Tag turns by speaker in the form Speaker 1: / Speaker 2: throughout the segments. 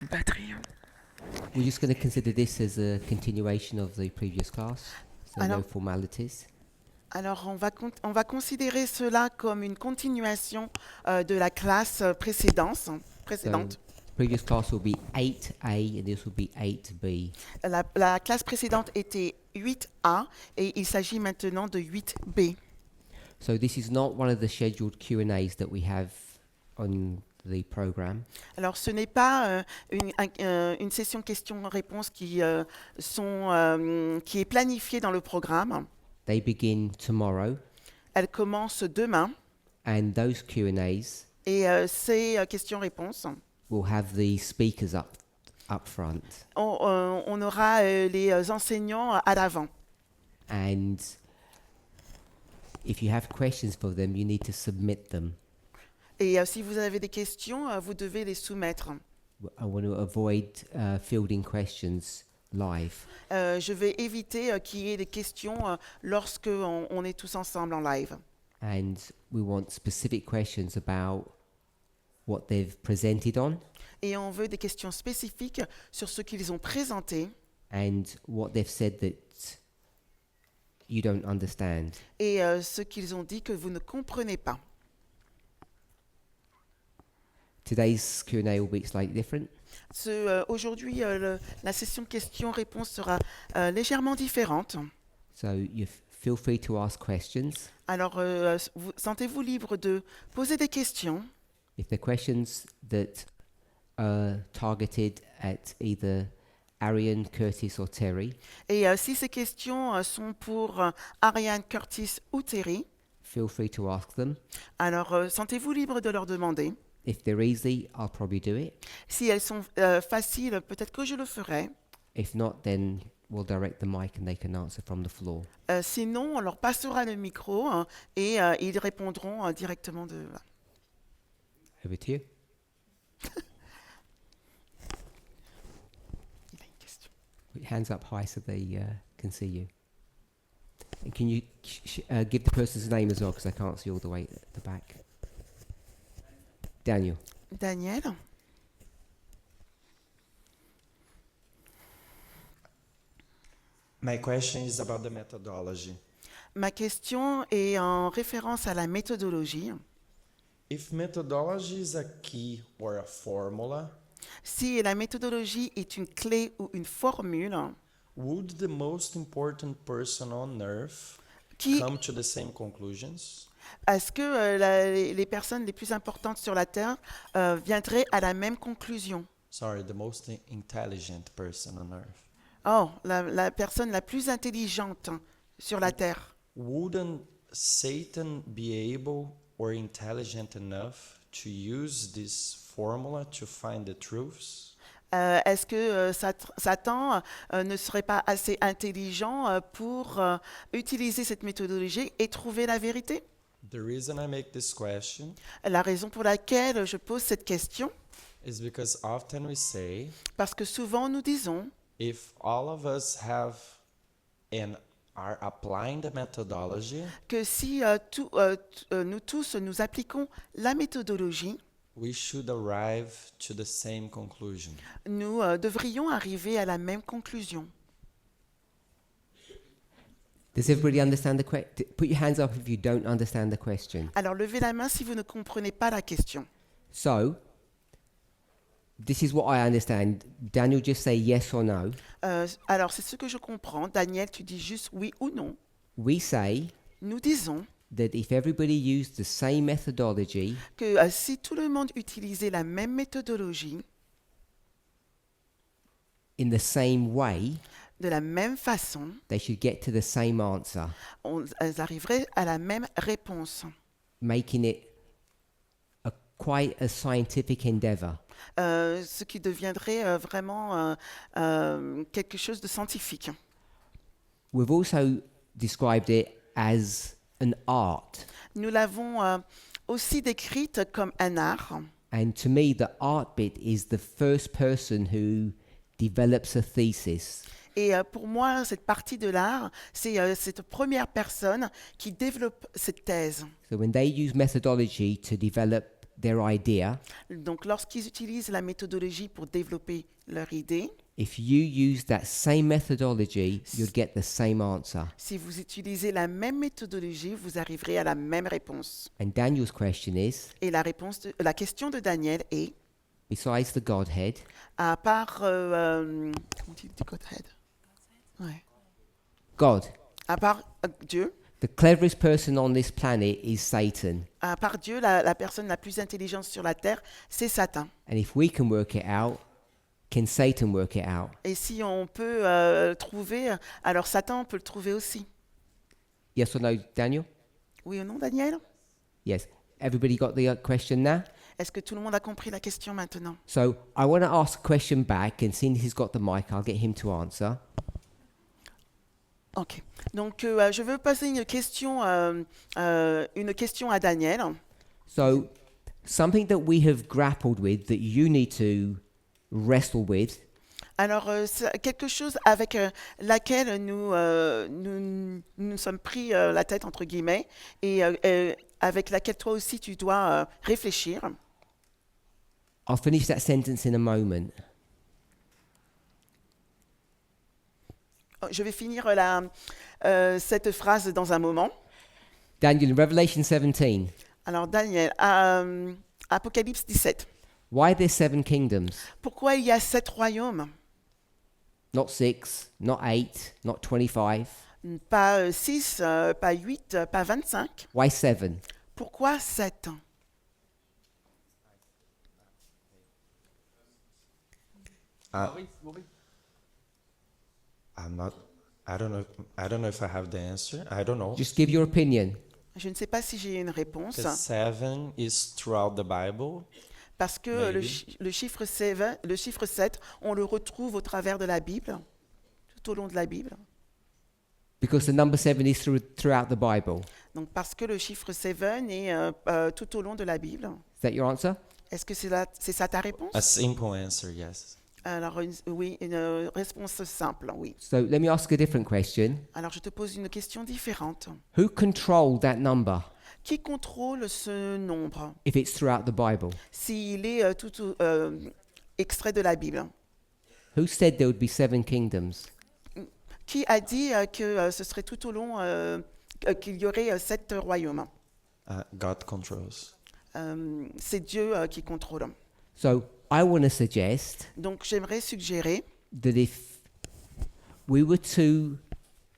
Speaker 1: Batterie.
Speaker 2: We're just going to consider this as a continuation of the previous class, so no
Speaker 1: Alors,
Speaker 2: formalities.
Speaker 1: alors on va considérer cela comme une continuation de la classe précédente.
Speaker 2: So previous class will be 8A and this will be 8B.
Speaker 1: La classe précédente était 8A et il s'agit maintenant de 8B.
Speaker 2: So this is not one of the scheduled Q&As that we have on the program.
Speaker 1: Alors, ce n'est pas une session questions-réponses qui est planifiée dans le programme.
Speaker 2: They begin tomorrow,
Speaker 1: Elle commence demain
Speaker 2: and those Q&As
Speaker 1: et ces questions-réponses,
Speaker 2: will have the speakers up front.
Speaker 1: on aura les enseignants à l'avant.
Speaker 2: And if you have questions for them, you need to submit them.
Speaker 1: Et si vous avez des questions, vous devez les soumettre.
Speaker 2: I want to avoid fielding questions live.
Speaker 1: Je vais éviter qu'il y ait des questions lorsque on est tous ensemble en live.
Speaker 2: And we want specific questions about what they've presented on
Speaker 1: Et on veut des questions spécifiques sur ce qu'ils ont présenté
Speaker 2: and what they've said that you don't understand.
Speaker 1: et ce qu'ils ont dit que vous ne comprenez pas.
Speaker 2: Today's Q&A will be slightly different.
Speaker 1: Aujourd'hui, la session questions-réponses sera légèrement différente.
Speaker 2: So you feel free to ask questions.
Speaker 1: Alors, sentez-vous libre de poser des questions.
Speaker 2: If they're questions that are targeted at either Ariane, Curtis or Terry,
Speaker 1: Et si ces questions sont pour Ariane, Curtis ou Terry,
Speaker 2: feel free to ask them.
Speaker 1: alors sentez-vous libre de leur demander.
Speaker 2: If they're easy, I'll probably do it.
Speaker 1: Si elles sont faciles, peut-être que je le ferai.
Speaker 2: If not, then we'll direct the mic and they can answer from the floor.
Speaker 1: Sinon, on leur passera le micro et ils répondront directement de là.
Speaker 2: Over to you.
Speaker 1: Il a une question.
Speaker 2: Put your hands up high so they can see you. And can you give the person's name as well, because I can't see all the way at the back. Daniel.
Speaker 1: Daniel,
Speaker 3: My question is about the methodology.
Speaker 1: ma question est en référence à la méthodologie.
Speaker 3: If methodology is a key or a formula,
Speaker 1: Si la méthodologie est une clé ou une formule,
Speaker 3: would the most important person on earth
Speaker 1: qui
Speaker 3: come to the same conclusions?
Speaker 1: est-ce que les personnes les plus importantes sur la Terre viendraient à la même conclusion?
Speaker 3: Sorry, the most intelligent person on earth.
Speaker 1: Oh, la personne la plus intelligente sur la Terre.
Speaker 3: Wouldn't Satan be able or intelligent enough to use this formula to find the truths?
Speaker 1: Est-ce que Satan ne serait pas assez intelligent pour utiliser cette méthodologie et trouver la vérité?
Speaker 3: The reason I make this question
Speaker 1: La raison pour laquelle je pose cette question,
Speaker 3: is because often we say,
Speaker 1: parce que souvent nous disons,
Speaker 3: if all of us have and are applying the methodology,
Speaker 1: que si nous tous nous appliquons la méthodologie,
Speaker 3: we should arrive to the same conclusion.
Speaker 1: nous devrions arriver à la même conclusion.
Speaker 2: Does everybody understand the question? Put your hands up if you don't understand the question.
Speaker 1: Alors levez la main si vous ne comprenez pas la question.
Speaker 2: So, this is what I understand. Daniel, just say yes or no.
Speaker 1: Alors c'est ce que je comprends. Daniel, tu dis juste oui ou non.
Speaker 2: We say
Speaker 1: Nous disons
Speaker 2: that if everybody used the same methodology,
Speaker 1: que si tout le monde utilisait la même méthodologie,
Speaker 2: in the same way,
Speaker 1: de la même façon,
Speaker 2: they should get to the same answer,
Speaker 1: elles arriveraient à la même réponse.
Speaker 2: making it quite a scientific endeavor.
Speaker 1: Ce qui deviendrait vraiment quelque chose de scientifique.
Speaker 2: We've also described it as an art.
Speaker 1: Nous l'avons aussi décrite comme un art.
Speaker 2: And to me, the art bit is the first person who develops a thesis.
Speaker 1: Et pour moi, cette partie de l'art, c'est cette première personne qui développe cette thèse.
Speaker 2: So when they use methodology to develop their idea,
Speaker 1: Donc, lorsqu'ils utilisent la méthodologie pour développer leur idée,
Speaker 2: if you use that same methodology, you'll get the same answer.
Speaker 1: si vous utilisez la même méthodologie, vous arriverez à la même réponse.
Speaker 2: And Daniel's question is,
Speaker 1: Et la question de Daniel est,
Speaker 2: besides the Godhead,
Speaker 1: à part... comment on dit Godhead? Ouais.
Speaker 2: God,
Speaker 1: À part Dieu,
Speaker 2: the cleverest person on this planet is Satan.
Speaker 1: à part Dieu, la personne la plus intelligente sur la terre, c'est Satan.
Speaker 2: And if we can work it out, can Satan work it out?
Speaker 1: Et si on peut trouver, alors Satan peut le trouver aussi.
Speaker 2: Yes or no, Daniel?
Speaker 1: Oui ou non, Daniel?
Speaker 2: Yes. Everybody got the question now?
Speaker 1: Est-ce que tout le monde a compris la question maintenant?
Speaker 2: So I want to ask a question back, and seeing he's got the mic, I'll get him to answer.
Speaker 1: Ok. Donc, je veux poser une question à Daniel.
Speaker 2: So something that we have grappled with that you need to wrestle with
Speaker 1: Alors, c'est quelque chose avec laquelle nous sommes pris la tête, entre guillemets, et avec laquelle toi aussi tu dois réfléchir.
Speaker 2: I'll finish that sentence in a moment.
Speaker 1: Je vais finir cette phrase dans un moment.
Speaker 2: Daniel, in Revelation 17,
Speaker 1: Alors, Daniel, Apocalypse 17.
Speaker 2: why there's 7 kingdoms?
Speaker 1: Pourquoi il y a 7 royaumes?
Speaker 2: Not 6, not 8, not 25.
Speaker 1: Pas 6, pas 8, pas 25.
Speaker 2: Why 7?
Speaker 1: Pourquoi 7?
Speaker 3: I don't know if I have the answer. I don't know.
Speaker 2: Just give your opinion.
Speaker 1: Je ne sais pas si j'ai une réponse,
Speaker 3: The 7 is throughout the Bible.
Speaker 1: parce que le chiffre 7, on le retrouve au travers de la Bible, tout au long de la Bible.
Speaker 2: Because the number 7 is throughout the Bible.
Speaker 1: Donc, parce que le chiffre 7 est tout au long de la Bible.
Speaker 2: Is that your answer?
Speaker 1: Est-ce que c'est ça ta réponse?
Speaker 3: A simple answer, yes.
Speaker 1: Alors, oui, une réponse simple, oui.
Speaker 2: So let me ask a different question.
Speaker 1: Alors, je te pose une question différente.
Speaker 2: Who controlled that number
Speaker 1: Qui contrôle ce nombre
Speaker 2: if it's throughout the Bible?
Speaker 1: s'il est extrait de la Bible?
Speaker 2: Who said there would be 7 kingdoms?
Speaker 1: Qui a dit que ce serait tout au long, qu'il y aurait 7 royaumes?
Speaker 3: God controls.
Speaker 1: C'est Dieu qui contrôle.
Speaker 2: So I want to suggest
Speaker 1: Donc, j'aimerais suggérer
Speaker 2: that if we were to,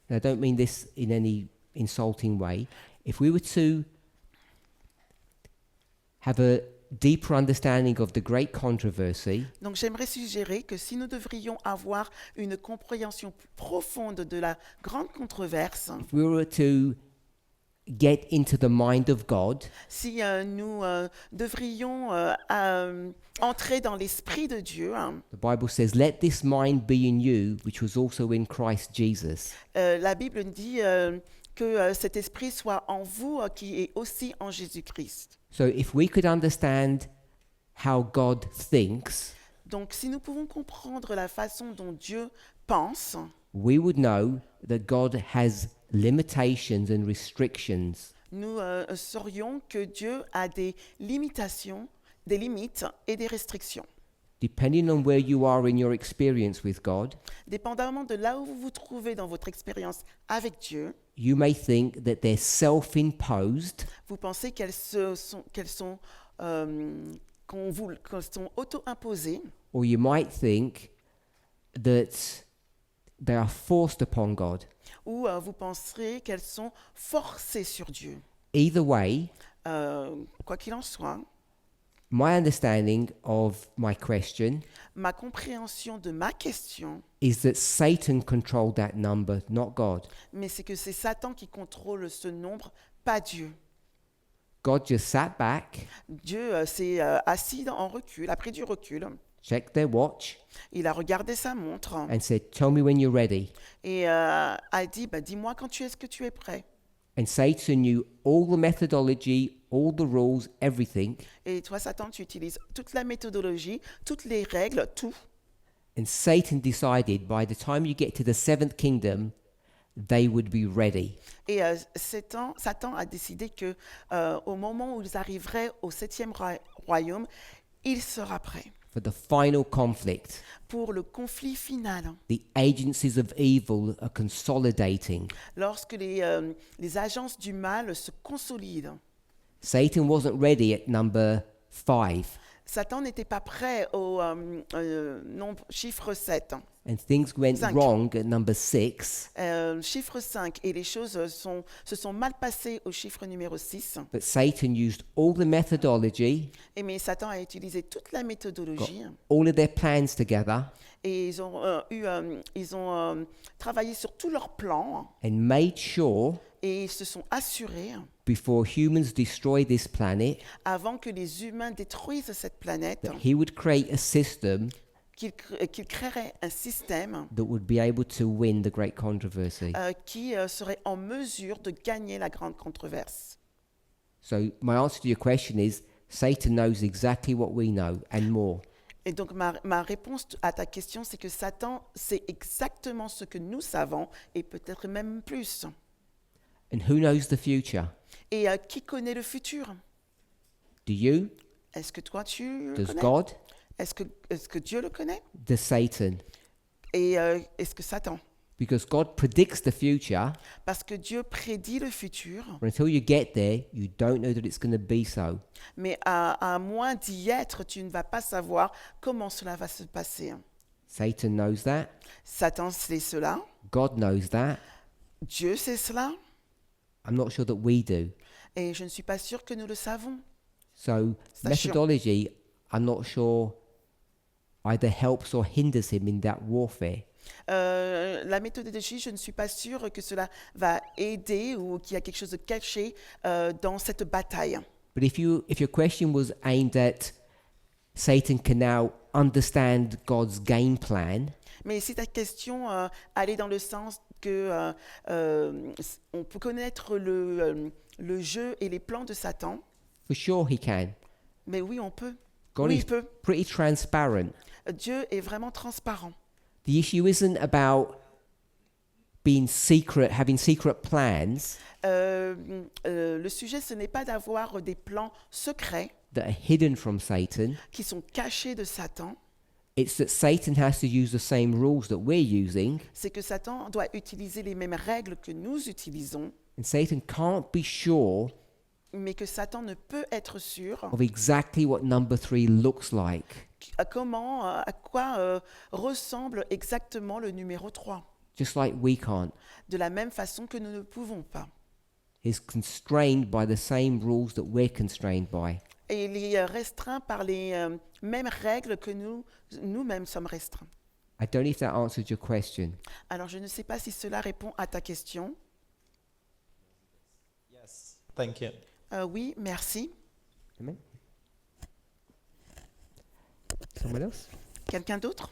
Speaker 2: and I don't mean this in any insulting way, if we were to have a deeper understanding of the great controversy,
Speaker 1: Donc, j'aimerais suggérer que si nous devrions avoir une compréhension plus profonde de la grande controverse,
Speaker 2: if we were to get into the mind of God,
Speaker 1: si nous devrions entrer dans l'esprit de Dieu, hein,
Speaker 2: the Bible says, "Let this mind be in you, which was also in Christ Jesus."
Speaker 1: la Bible dit que cet esprit soit en vous, qui est aussi en Jésus-Christ.
Speaker 2: So if we could understand how God thinks,
Speaker 1: Donc, si nous pouvons comprendre la façon dont Dieu pense,
Speaker 2: we would know that God has limitations and restrictions.
Speaker 1: nous saurions que Dieu a des limitations, des limites et des restrictions.
Speaker 2: Depending on where you are in your experience with God,
Speaker 1: Dépendamment de là où vous vous trouvez dans votre expérience avec Dieu,
Speaker 2: you may think that they're self-imposed,
Speaker 1: vous pensez qu'elles sont auto-imposées,
Speaker 2: or you might think that they are forced upon God.
Speaker 1: ou vous penserez qu'elles sont forcées sur Dieu.
Speaker 2: Either way,
Speaker 1: Quoi qu'il en soit,
Speaker 2: my understanding of my question
Speaker 1: ma compréhension de ma question,
Speaker 2: is that Satan controlled that number, not God.
Speaker 1: mais c'est que c'est Satan qui contrôle ce nombre, pas Dieu.
Speaker 2: God just sat back,
Speaker 1: Dieu s'est assis en recul, a pris du recul,
Speaker 2: checked their watch,
Speaker 1: il a regardé sa montre
Speaker 2: and said, "Tell me when you're ready."
Speaker 1: et a dit, dis-moi quand est-ce que tu es prêt.
Speaker 2: And Satan knew all the methodology, all the rules, everything.
Speaker 1: Et toi, Satan, tu utilises toute la méthodologie, toutes les règles, tout.
Speaker 2: And Satan decided by the time you get to the seventh kingdom, they would be ready.
Speaker 1: Et Satan a décidé que au moment où ils arriveraient au septième royaume, il sera prêt
Speaker 2: For the final conflict,
Speaker 1: pour le conflit final.
Speaker 2: the agencies of evil are consolidating.
Speaker 1: Lorsque les agences du mal se consolident.
Speaker 2: Satan wasn't ready at number 5,
Speaker 1: Satan n'était pas prêt au chiffre 7.
Speaker 2: and things went
Speaker 1: Cinq.
Speaker 2: wrong at number 6.
Speaker 1: Chiffre 5, et les choses se sont mal passées au chiffre numéro 6.
Speaker 2: But Satan used all the methodology,
Speaker 1: Mais Satan a utilisé toute la méthodologie
Speaker 2: all of their plans together,
Speaker 1: et ils ont travaillé sur tous leurs plans
Speaker 2: and made sure
Speaker 1: et ils se sont assurés
Speaker 2: before humans destroy this planet
Speaker 1: avant que les humains détruisent cette planète
Speaker 2: that he would create a system
Speaker 1: qu'ils créeraient un système
Speaker 2: that would be able to win the great controversy.
Speaker 1: qui serait en mesure de gagner la grande controverse.
Speaker 2: So my answer to your question is Satan knows exactly what we know and more.
Speaker 1: Et donc ma réponse à ta question, c'est que Satan sait exactement ce que nous savons et peut-être même plus.
Speaker 2: And who knows the future?
Speaker 1: Et qui connaît le futur?
Speaker 2: Do you?
Speaker 1: Est-ce que toi tu le
Speaker 2: Does
Speaker 1: connais?
Speaker 2: God?
Speaker 1: Est-ce que Dieu le connaît?
Speaker 2: Does Satan?
Speaker 1: Et est-ce que Satan?
Speaker 2: Because God predicts the future,
Speaker 1: Parce que Dieu prédit le futur,
Speaker 2: but until you get there, you don't know that it's going to be so.
Speaker 1: mais à moins d'y être, tu ne vas pas savoir comment cela va se passer.
Speaker 2: Satan knows that.
Speaker 1: Satan sait cela,
Speaker 2: God knows that.
Speaker 1: Dieu sait cela,
Speaker 2: I'm not sure that we do.
Speaker 1: et je ne suis pas sûre que nous le savons.
Speaker 2: So
Speaker 1: C'est
Speaker 2: methodology, I'm not sure either helps or hinders him in that warfare.
Speaker 1: La méthodologie, je ne suis pas sûre que cela va aider ou qu'il y a quelque chose de caché dans cette bataille.
Speaker 2: But if your question was aimed at Satan can now understand God's game plan,
Speaker 1: Mais si ta question allait dans le sens que on peut connaître le jeu et les plans de Satan,
Speaker 2: for sure he can.
Speaker 1: mais oui, on peut.
Speaker 2: God
Speaker 1: Oui,
Speaker 2: is
Speaker 1: il peut.
Speaker 2: pretty transparent.
Speaker 1: Dieu est vraiment transparent.
Speaker 2: The issue isn't about being secret, having secret plans
Speaker 1: Le sujet, ce n'est pas d'avoir des plans secrets
Speaker 2: that are hidden from Satan.
Speaker 1: qui sont cachés de Satan.
Speaker 2: It's that Satan has to use the same rules that we're using,
Speaker 1: C'est que Satan doit utiliser les mêmes règles que nous utilisons,
Speaker 2: and Satan can't be sure
Speaker 1: mais que Satan ne peut être sûr
Speaker 2: of exactly what number 3 looks like.
Speaker 1: à quoi ressemble exactement le numéro 3.
Speaker 2: Just like we can't.
Speaker 1: De la même façon que nous ne pouvons pas.
Speaker 2: He's constrained by the same rules that we're constrained by.
Speaker 1: Et il est restreint par les mêmes règles que nous-mêmes sommes restreints.
Speaker 2: I don't know if that answered your question.
Speaker 1: Alors je ne sais pas si cela répond à ta question.
Speaker 3: Yes. Thank you.
Speaker 1: Oui, merci.
Speaker 2: Amen. Someone else?
Speaker 1: Quelqu'un d'autre?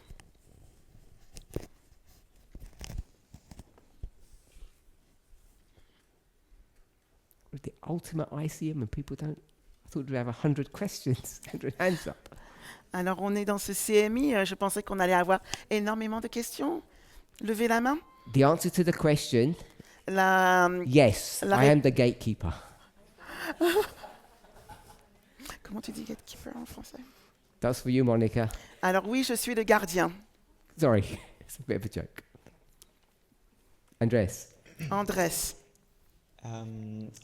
Speaker 2: With the ultimate ICM and people don't. I thought we'd have 100 questions, 100 hands up.
Speaker 1: Alors on est dans ce CMI, je pensais qu'on allait avoir énormément de questions. Levez la main.
Speaker 2: The answer to the question, yes,
Speaker 1: La
Speaker 2: I
Speaker 1: ré-
Speaker 2: am the gatekeeper.
Speaker 1: Comment tu dis gatekeeper en français?
Speaker 2: That's for you, Monica.
Speaker 1: Alors oui, je suis le gardien.
Speaker 2: Sorry, it's a bit of a joke. Andres.
Speaker 1: Andrés.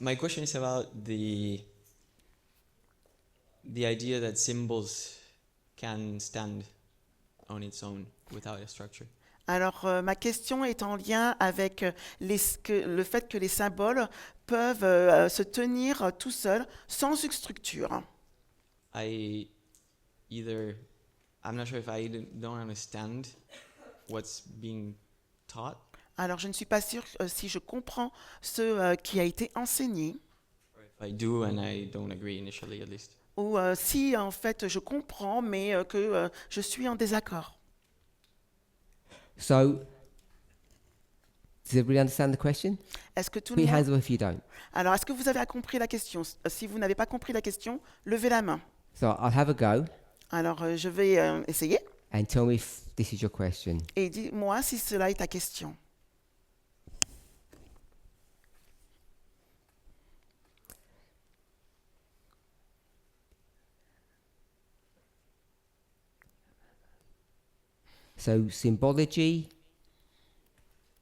Speaker 4: My question is about the idea that symbols can stand on its own without a structure.
Speaker 1: Alors ma question est en lien avec le fait que les symboles peuvent se tenir tout seuls sans une structure.
Speaker 4: I'm not sure if I don't understand what's being taught,
Speaker 1: Alors je ne suis pas sûre si je comprends ce qui a été enseigné
Speaker 4: or if I do and I don't agree initially at least.
Speaker 1: ou si en fait je comprends mais que je suis en désaccord.
Speaker 2: So, Does everybody understand the question?
Speaker 1: Est-ce que tout
Speaker 2: Put
Speaker 1: le
Speaker 2: your hands
Speaker 1: monde...
Speaker 2: up if you don't.
Speaker 1: Alors, est-ce que vous avez compris la question? Si vous n'avez pas compris la question, levez la main.
Speaker 2: So I'll have a go
Speaker 1: Alors, je vais essayer.
Speaker 2: and tell me if this is your question.
Speaker 1: Et dis-moi si cela est ta question.
Speaker 2: So symbology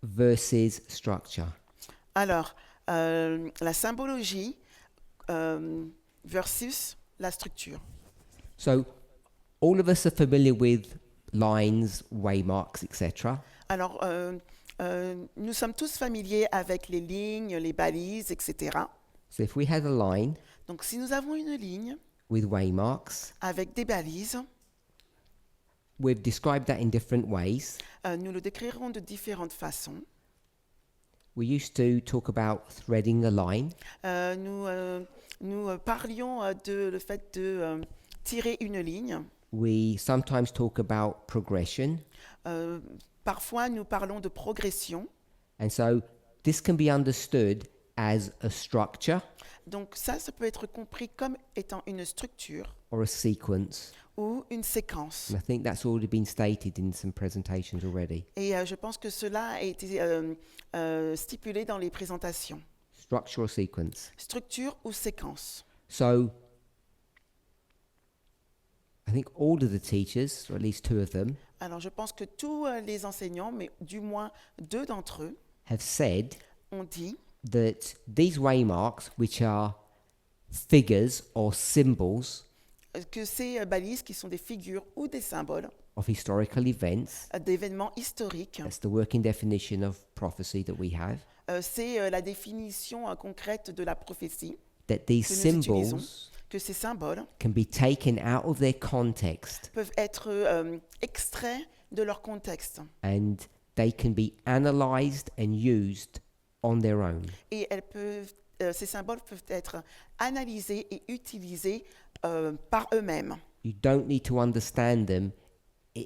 Speaker 2: versus structure.
Speaker 1: Alors, la symbologie versus la structure.
Speaker 2: So all of us are familiar with lines, waymarks, etc.
Speaker 1: Alors, nous sommes tous familiers avec les lignes, les balises, etc.
Speaker 2: So if we had a line
Speaker 1: Donc, si nous avons une ligne
Speaker 2: with waymarks,
Speaker 1: avec des balises,
Speaker 2: we've described that in different ways.
Speaker 1: nous le décrirons de différentes façons.
Speaker 2: We used to talk about threading a line.
Speaker 1: Nous parlions de le fait de tirer une ligne.
Speaker 2: We sometimes talk about progression.
Speaker 1: Parfois, nous parlons de progression.
Speaker 2: And so this can be understood as a structure
Speaker 1: Donc ça peut être compris comme étant une structure
Speaker 2: or a sequence.
Speaker 1: ou une séquence.
Speaker 2: And I think that's already been stated in some presentations already.
Speaker 1: Et je pense que cela a été stipulé dans les présentations.
Speaker 2: Structure or sequence.
Speaker 1: Structure ou séquence.
Speaker 2: So I think all of the teachers, or at least two of them,
Speaker 1: Alors je pense que tous les enseignants, mais du moins 2 d'entre eux,
Speaker 2: have said
Speaker 1: ont dit
Speaker 2: that these waymarks, which are figures or symbols
Speaker 1: que ces balises, qui sont des figures ou des symboles
Speaker 2: of historical events,
Speaker 1: d'événements historiques,
Speaker 2: that's the working definition of prophecy that we have,
Speaker 1: c'est la définition concrète de la prophétie,
Speaker 2: that these
Speaker 1: que nous utilisons,
Speaker 2: symbols
Speaker 1: que ces symboles
Speaker 2: can be taken out of their context
Speaker 1: peuvent être extraits de leur contexte
Speaker 2: and they can be analyzed and used on their own.
Speaker 1: et ces symboles peuvent être analysés et utilisés par eux-mêmes.
Speaker 2: You don't need to understand them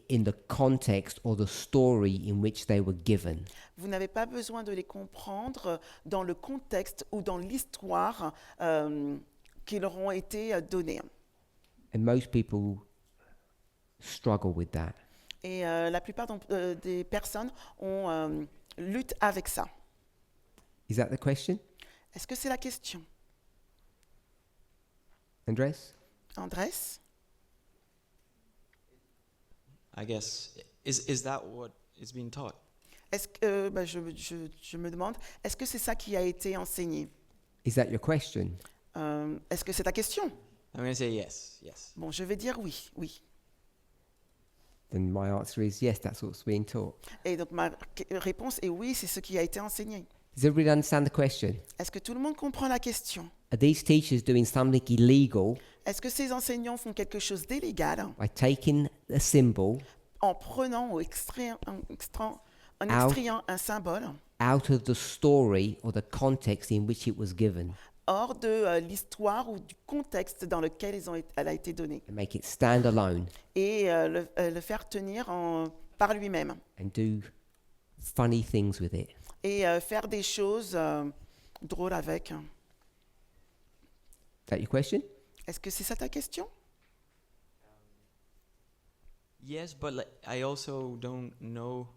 Speaker 2: in the context or the story in which they were given.
Speaker 1: Vous n'avez pas besoin de les comprendre dans le contexte ou dans l'histoire qui leur ont été données.
Speaker 2: And most people struggle with that.
Speaker 1: Et la plupart des personnes luttent avec ça.
Speaker 2: Is that the question,
Speaker 1: Est-ce que c'est la question,
Speaker 2: Andres?
Speaker 1: Andrés?
Speaker 4: I guess is that what is being taught?
Speaker 1: Est-ce que je me demande, est-ce que c'est ça qui a été enseigné?
Speaker 2: Is that your question?
Speaker 1: Est-ce que c'est ta question?
Speaker 4: I'm going to say yes, yes.
Speaker 1: Bon, je vais dire oui, oui.
Speaker 2: Then my answer is yes, that's what's being taught.
Speaker 1: Et donc ma réponse est oui, c'est ce qui a été enseigné.
Speaker 2: Does everybody understand the question?
Speaker 1: Est-ce que tout le monde comprend la question?
Speaker 2: Are these teachers doing something illegal
Speaker 1: Est-ce que ces enseignants font quelque chose d'illégal
Speaker 2: by taking a symbol
Speaker 1: en prenant ou extrayant un symbole
Speaker 2: out of the story or the context in which it was given
Speaker 1: hors de l'histoire ou du contexte dans lequel elle a été donnée
Speaker 2: and make it stand alone
Speaker 1: et le faire tenir par lui-même
Speaker 2: and do funny things with it?
Speaker 1: et faire des choses drôles avec?
Speaker 2: Is that your question?
Speaker 1: Est-ce que c'est ça ta question?
Speaker 4: Yes, but I also don't know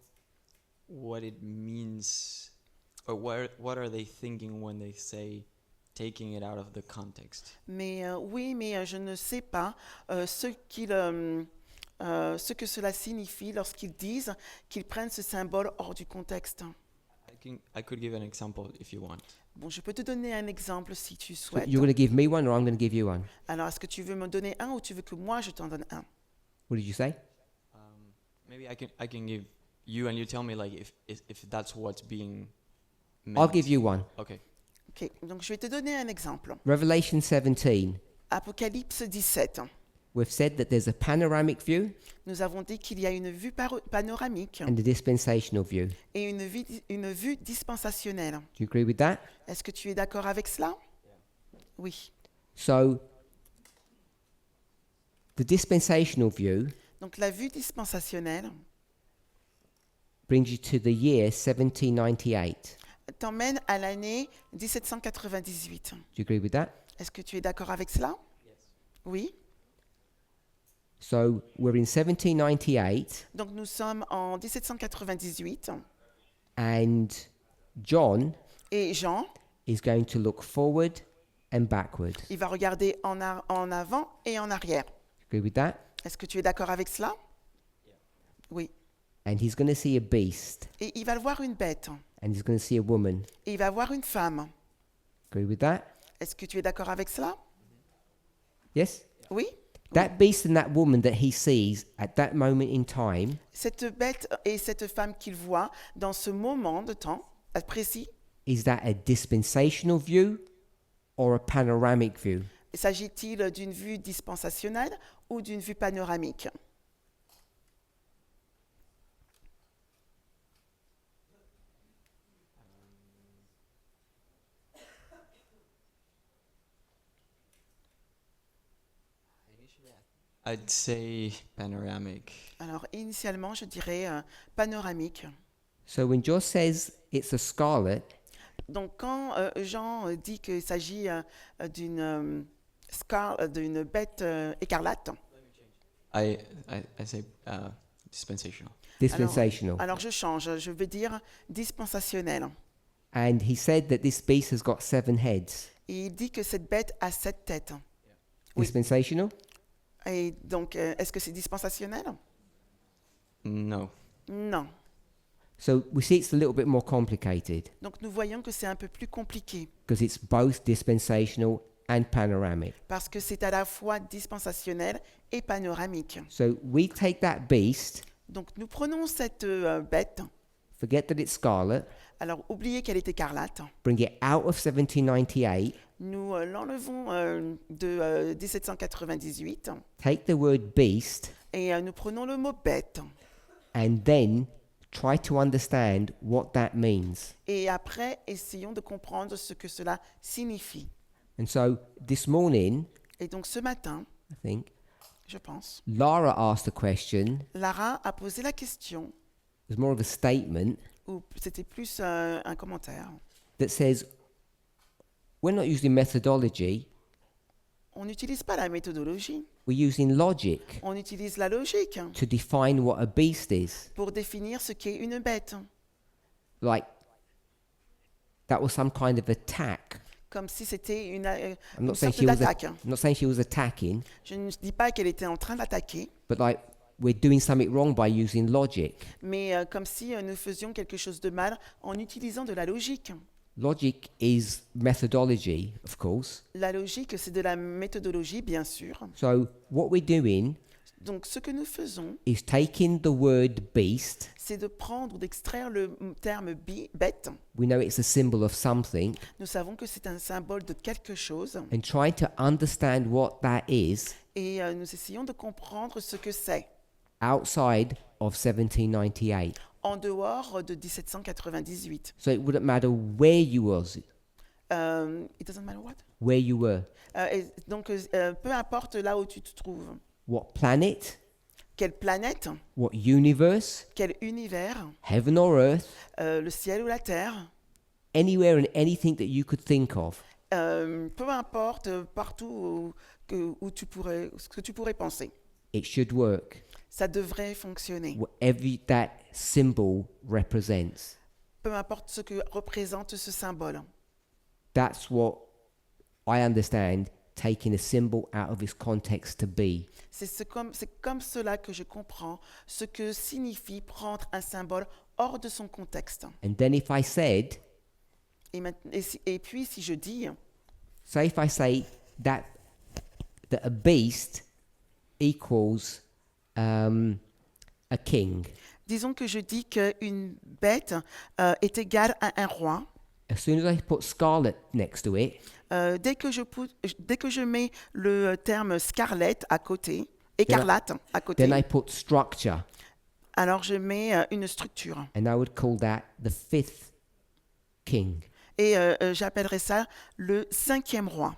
Speaker 4: what it means or what are they thinking when they say taking it out of the context.
Speaker 1: Mais oui, mais je ne sais pas ce que cela signifie lorsqu'ils disent qu'ils prennent ce symbole hors du contexte.
Speaker 4: I could give an example if you want.
Speaker 1: Bon, je peux te donner un exemple si tu
Speaker 2: So
Speaker 1: souhaites.
Speaker 2: you're going to give me one or I'm going to give you one?
Speaker 1: Alors, est-ce que tu veux me donner un ou tu veux que moi je t'en donne un?
Speaker 2: What did you say?
Speaker 4: Maybe I can give you and you tell me like if that's what's being meant.
Speaker 2: I'll give you one.
Speaker 4: Okay.
Speaker 1: Ok, donc je vais te donner un exemple.
Speaker 2: Revelation 17.
Speaker 1: Apocalypse 17.
Speaker 2: We've said that there's a panoramic view
Speaker 1: Nous avons dit qu'il y a une vue panoramique
Speaker 2: and a dispensational view.
Speaker 1: et une vue dispensationnelle.
Speaker 2: Do you agree with that?
Speaker 1: Est-ce que tu es d'accord avec cela? Oui.
Speaker 2: So the dispensational view
Speaker 1: Donc la vue dispensationnelle
Speaker 2: brings you to the year 1798.
Speaker 1: t'emmène à l'année 1798.
Speaker 2: Do you agree with that?
Speaker 1: Est-ce que tu es d'accord avec cela? Oui.
Speaker 2: So we're in 1798,
Speaker 1: Donc nous sommes en 1798
Speaker 2: and John
Speaker 1: et Jean,
Speaker 2: is going to look forward and backward.
Speaker 1: il va regarder en avant et en arrière.
Speaker 2: Agree with that?
Speaker 1: Est-ce que tu es d'accord avec cela? Oui.
Speaker 2: And he's going to see a beast,
Speaker 1: Et il va voir une bête
Speaker 2: and he's going to see a woman.
Speaker 1: et il va voir une femme.
Speaker 2: Agree with that?
Speaker 1: Est-ce que tu es d'accord avec cela?
Speaker 2: Yes?
Speaker 1: Oui.
Speaker 2: That beast and that woman that he sees at that moment in time
Speaker 1: Cette bête et cette femme qu'il voit dans ce moment de temps précis,
Speaker 2: is that a dispensational view or a panoramic view?
Speaker 1: s'agit-il d'une vue dispensationnelle ou d'une vue panoramique?
Speaker 4: I'd say panoramic.
Speaker 1: Alors, initialement, je dirais panoramique.
Speaker 2: So when John says it's a scarlet,
Speaker 1: Donc, quand Jean dit qu'il s'agit d'une bête écarlate,
Speaker 4: I say dispensational.
Speaker 2: dispensational.
Speaker 1: alors je change, je veux dire dispensationnel.
Speaker 2: And he said that this beast has got 7 heads.
Speaker 1: Et il dit que cette bête a 7 têtes. Oui.
Speaker 2: Dispensational?
Speaker 1: Et donc, est-ce que c'est dispensationnel?
Speaker 4: No.
Speaker 1: Non.
Speaker 2: So we see it's a little bit more complicated
Speaker 1: Donc, nous voyons que c'est un peu plus compliqué
Speaker 2: because it's both dispensational and panoramic.
Speaker 1: parce que c'est à la fois dispensationnel et panoramique.
Speaker 2: So we take that beast,
Speaker 1: Donc, nous prenons cette bête,
Speaker 2: forget that it's scarlet,
Speaker 1: alors oubliez qu'elle est écarlate,
Speaker 2: bring it out of 1798,
Speaker 1: nous l'enlevons de 1798
Speaker 2: take the word beast,
Speaker 1: et nous prenons le mot bête.
Speaker 2: and then try to understand what that means.
Speaker 1: Et après, essayons de comprendre ce que cela signifie.
Speaker 2: And so this morning,
Speaker 1: Et donc, ce matin,
Speaker 2: I think,
Speaker 1: je pense,
Speaker 2: Lara asked a question.
Speaker 1: Lara a posé la question,
Speaker 2: It was more of a statement
Speaker 1: ou c'était plus un commentaire.
Speaker 2: that says, we're not using methodology,
Speaker 1: On n'utilise pas la méthodologie,
Speaker 2: we're using logic
Speaker 1: on utilise la logique
Speaker 2: to define what a beast is.
Speaker 1: pour définir ce qu'est une bête,
Speaker 2: Like, that was some kind of attack.
Speaker 1: comme si c'était une
Speaker 2: I'm not saying
Speaker 1: sorte d'attaque.
Speaker 2: I'm not saying she was attacking,
Speaker 1: Je ne dis pas qu'elle était en train d'attaquer,
Speaker 2: but like we're doing something wrong by using logic.
Speaker 1: mais comme si nous faisions quelque chose de mal en utilisant de la logique.
Speaker 2: Logic is methodology, of course.
Speaker 1: La logique, c'est de la méthodologie, bien sûr.
Speaker 2: So what we're doing
Speaker 1: Donc, ce que nous faisons,
Speaker 2: is taking the word beast.
Speaker 1: c'est de prendre ou d'extraire le terme bête.
Speaker 2: We know it's a symbol of something,
Speaker 1: Nous savons que c'est un symbole de quelque chose
Speaker 2: and trying to understand what that is
Speaker 1: et nous essayons de comprendre ce que c'est
Speaker 2: outside of 1798.
Speaker 1: en dehors de 1798.
Speaker 2: So it wouldn't matter where you was,
Speaker 1: It doesn't matter what.
Speaker 2: where you were,
Speaker 1: Et donc, peu importe là où tu te trouves,
Speaker 2: what planet,
Speaker 1: quelle planète,
Speaker 2: what universe,
Speaker 1: quel univers,
Speaker 2: heaven or earth,
Speaker 1: le ciel ou la terre,
Speaker 2: anywhere and anything that you could think of.
Speaker 1: peu importe, partout où ce que tu pourrais penser,
Speaker 2: It should work.
Speaker 1: ça devrait fonctionner.
Speaker 2: Whatever that symbol represents.
Speaker 1: Peu importe ce que représente ce symbole.
Speaker 2: That's what I understand taking a symbol out of its context to be.
Speaker 1: C'est comme cela que je comprends ce que signifie prendre un symbole hors de son contexte.
Speaker 2: And then if I said,
Speaker 1: Et puis si je dis,
Speaker 2: say if I say that a beast equals a king,
Speaker 1: disons que je dis qu'une bête est égale à un roi,
Speaker 2: as soon as I put scarlet next to it,
Speaker 1: dès que je mets le terme scarlet à côté, écarlate à côté,
Speaker 2: then I put structure,
Speaker 1: alors je mets une structure.
Speaker 2: and I would call that the 5th king.
Speaker 1: Et j'appellerais ça le 5e roi.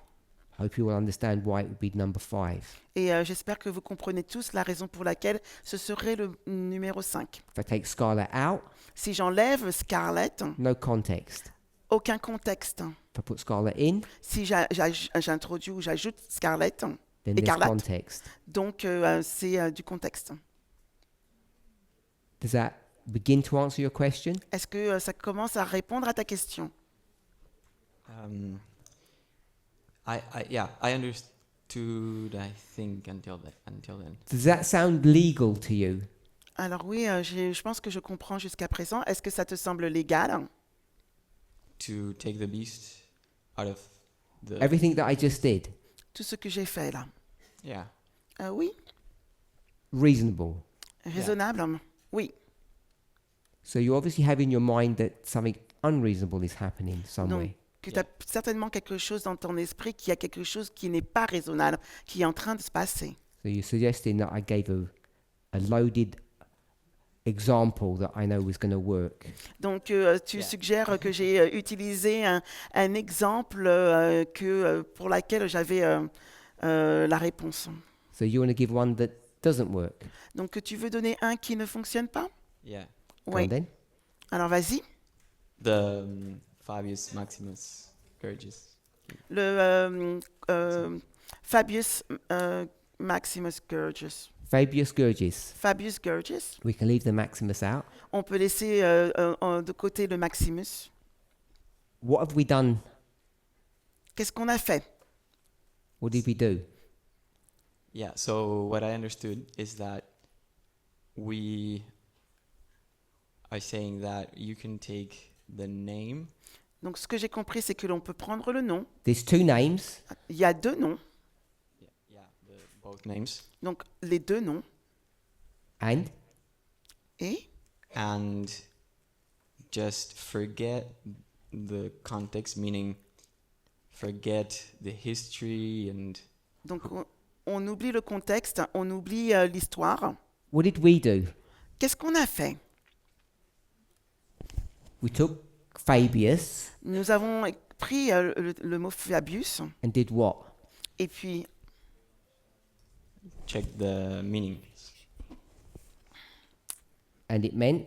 Speaker 2: I hope you will understand why it would be number 5.
Speaker 1: Et j'espère que vous comprenez tous la raison pour laquelle ce serait le numéro 5.
Speaker 2: If I take Scarlet out,
Speaker 1: Si j'enlève Scarlett,
Speaker 2: no context.
Speaker 1: aucun contexte.
Speaker 2: If I put Scarlet in,
Speaker 1: Si j'introduis ou j'ajoute Scarlett,
Speaker 2: then there's
Speaker 1: Écarlate.
Speaker 2: context.
Speaker 1: donc c'est du contexte.
Speaker 2: Does that begin to answer your question?
Speaker 1: Est-ce que ça commence à répondre à ta question?
Speaker 4: Yeah, I understood. I think until then.
Speaker 2: Does that sound legal to you?
Speaker 1: Alors oui, je pense que je comprends jusqu'à présent. Est-ce que ça te semble légal?
Speaker 4: To take the beast out of the.
Speaker 2: Everything that I just did,
Speaker 1: Tout ce que j'ai fait là?
Speaker 4: Yeah.
Speaker 1: Oui,
Speaker 2: reasonable.
Speaker 1: raisonnable. Oui.
Speaker 2: So you obviously have in your mind that something unreasonable is happening somewhere.
Speaker 1: Donc, que tu as certainement quelque chose dans ton esprit, qu'il y a quelque chose qui n'est pas raisonnable, qui est en train de se passer.
Speaker 2: So you're suggesting that I gave a loaded example that I know is going to work.
Speaker 1: Donc, tu
Speaker 4: Yeah.
Speaker 1: suggères que j'ai utilisé un exemple pour laquelle j'avais la réponse.
Speaker 2: So you want to give one that doesn't work.
Speaker 1: Donc, tu veux donner un qui ne fonctionne pas?
Speaker 4: Yeah.
Speaker 2: Go on
Speaker 1: Oui.
Speaker 2: then.
Speaker 1: Alors, vas-y.
Speaker 4: The Fabius Maximus Gurgis.
Speaker 1: Le Fabius Maximus Gurgis.
Speaker 2: Fabius Gurgis.
Speaker 1: Fabius Gurgis.
Speaker 2: We can leave the Maximus out.
Speaker 1: On peut laisser de côté le Maximus.
Speaker 2: What have we done?
Speaker 1: Qu'est-ce qu'on a fait?
Speaker 2: What did we do?
Speaker 4: Yeah. So what I understood is that we are saying that you can take the name.
Speaker 1: Donc, ce que j'ai compris, c'est que l'on peut prendre le nom.
Speaker 2: There's 2 names,
Speaker 1: Il y a 2 noms.
Speaker 4: Yeah. Both names.
Speaker 1: Donc, les 2 noms.
Speaker 2: and
Speaker 4: And just forget the context, meaning forget the history and
Speaker 1: Donc, on oublie le contexte, on oublie l'histoire.
Speaker 2: what did we do?
Speaker 1: Qu'est-ce qu'on a fait?
Speaker 2: We took Fabius
Speaker 1: Nous avons pris le mot Fabius
Speaker 2: and did what?
Speaker 1: et puis
Speaker 4: check the meaning.
Speaker 2: And it meant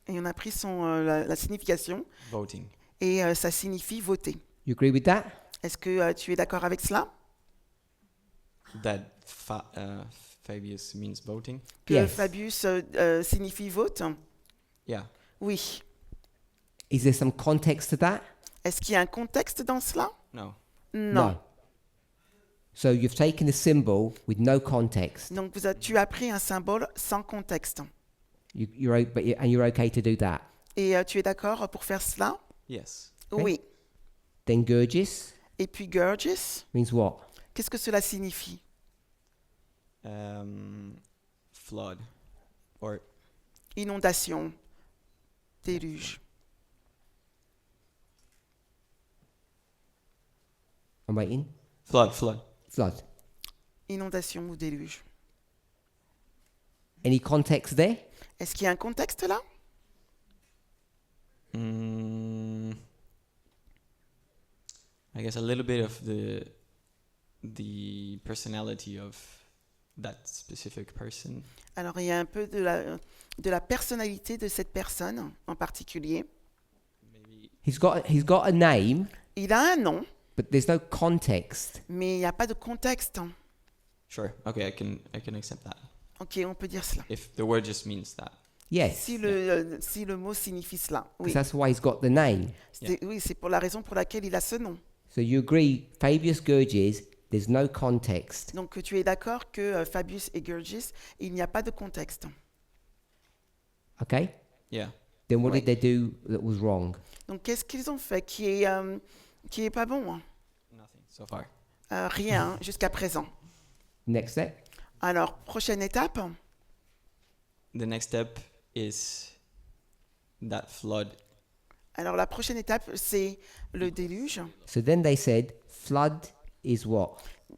Speaker 1: on a pris la signification
Speaker 4: Voting.
Speaker 1: et ça signifie voter.
Speaker 2: you agree with that?
Speaker 1: Est-ce que tu es d'accord avec cela?
Speaker 4: That Fabius means voting.
Speaker 1: Que
Speaker 2: Yes.
Speaker 1: Fabius signifie vote?
Speaker 4: Yeah.
Speaker 1: Oui.
Speaker 2: Is there some context to that?
Speaker 1: Est-ce qu'il y a un contexte dans cela?
Speaker 4: No.
Speaker 1: Non.
Speaker 2: So you've taken a symbol with no context.
Speaker 1: Donc tu as pris un symbole sans contexte.
Speaker 2: You're okay to do that.
Speaker 1: Et tu es d'accord pour faire cela?
Speaker 4: Yes.
Speaker 2: Ok.
Speaker 1: Oui.
Speaker 2: Then Gurgis
Speaker 1: Et puis Gurgis,
Speaker 2: means what?
Speaker 1: qu'est-ce que cela signifie?
Speaker 4: Flood. Or
Speaker 1: Inondation, déluge.
Speaker 2: I'm waiting.
Speaker 4: flood.
Speaker 2: Flood.
Speaker 1: Inondation ou déluge.
Speaker 2: Any context there?
Speaker 1: Est-ce qu'il y a un contexte là?
Speaker 4: I guess a little bit of the personality of that specific person.
Speaker 1: Alors il y a un peu de la personnalité de cette personne en particulier.
Speaker 4: Maybe
Speaker 2: He's got a name,
Speaker 1: Il a un nom,
Speaker 2: but there's no context.
Speaker 1: mais il n'y a pas de contexte.
Speaker 4: sure. Okay, I can accept that.
Speaker 1: Ok, on peut dire cela.
Speaker 4: If the word just means that.
Speaker 2: Yes.
Speaker 1: Si le mot signifie cela, oui.
Speaker 2: 'Cause that's why he's got the name.
Speaker 1: Oui, c'est pour la raison pour laquelle il a ce nom.
Speaker 2: So you agree, Fabius Gurgis, there's no context.
Speaker 1: Donc tu es d'accord que Fabius et Gurgis, il n'y a pas de contexte.
Speaker 2: Okay?
Speaker 4: Yeah.
Speaker 2: Then what
Speaker 1: Oui.
Speaker 2: did they do that was wrong?
Speaker 1: Donc qu'est-ce qu'ils ont fait qui est pas bon? Hein?
Speaker 4: Nothing so far.
Speaker 1: Rien hein, jusqu'à présent.
Speaker 2: Next step.
Speaker 1: Alors prochaine étape.
Speaker 4: The next step is that flood.
Speaker 1: Alors la prochaine étape c'est le déluge.
Speaker 2: So then they said, flood is what?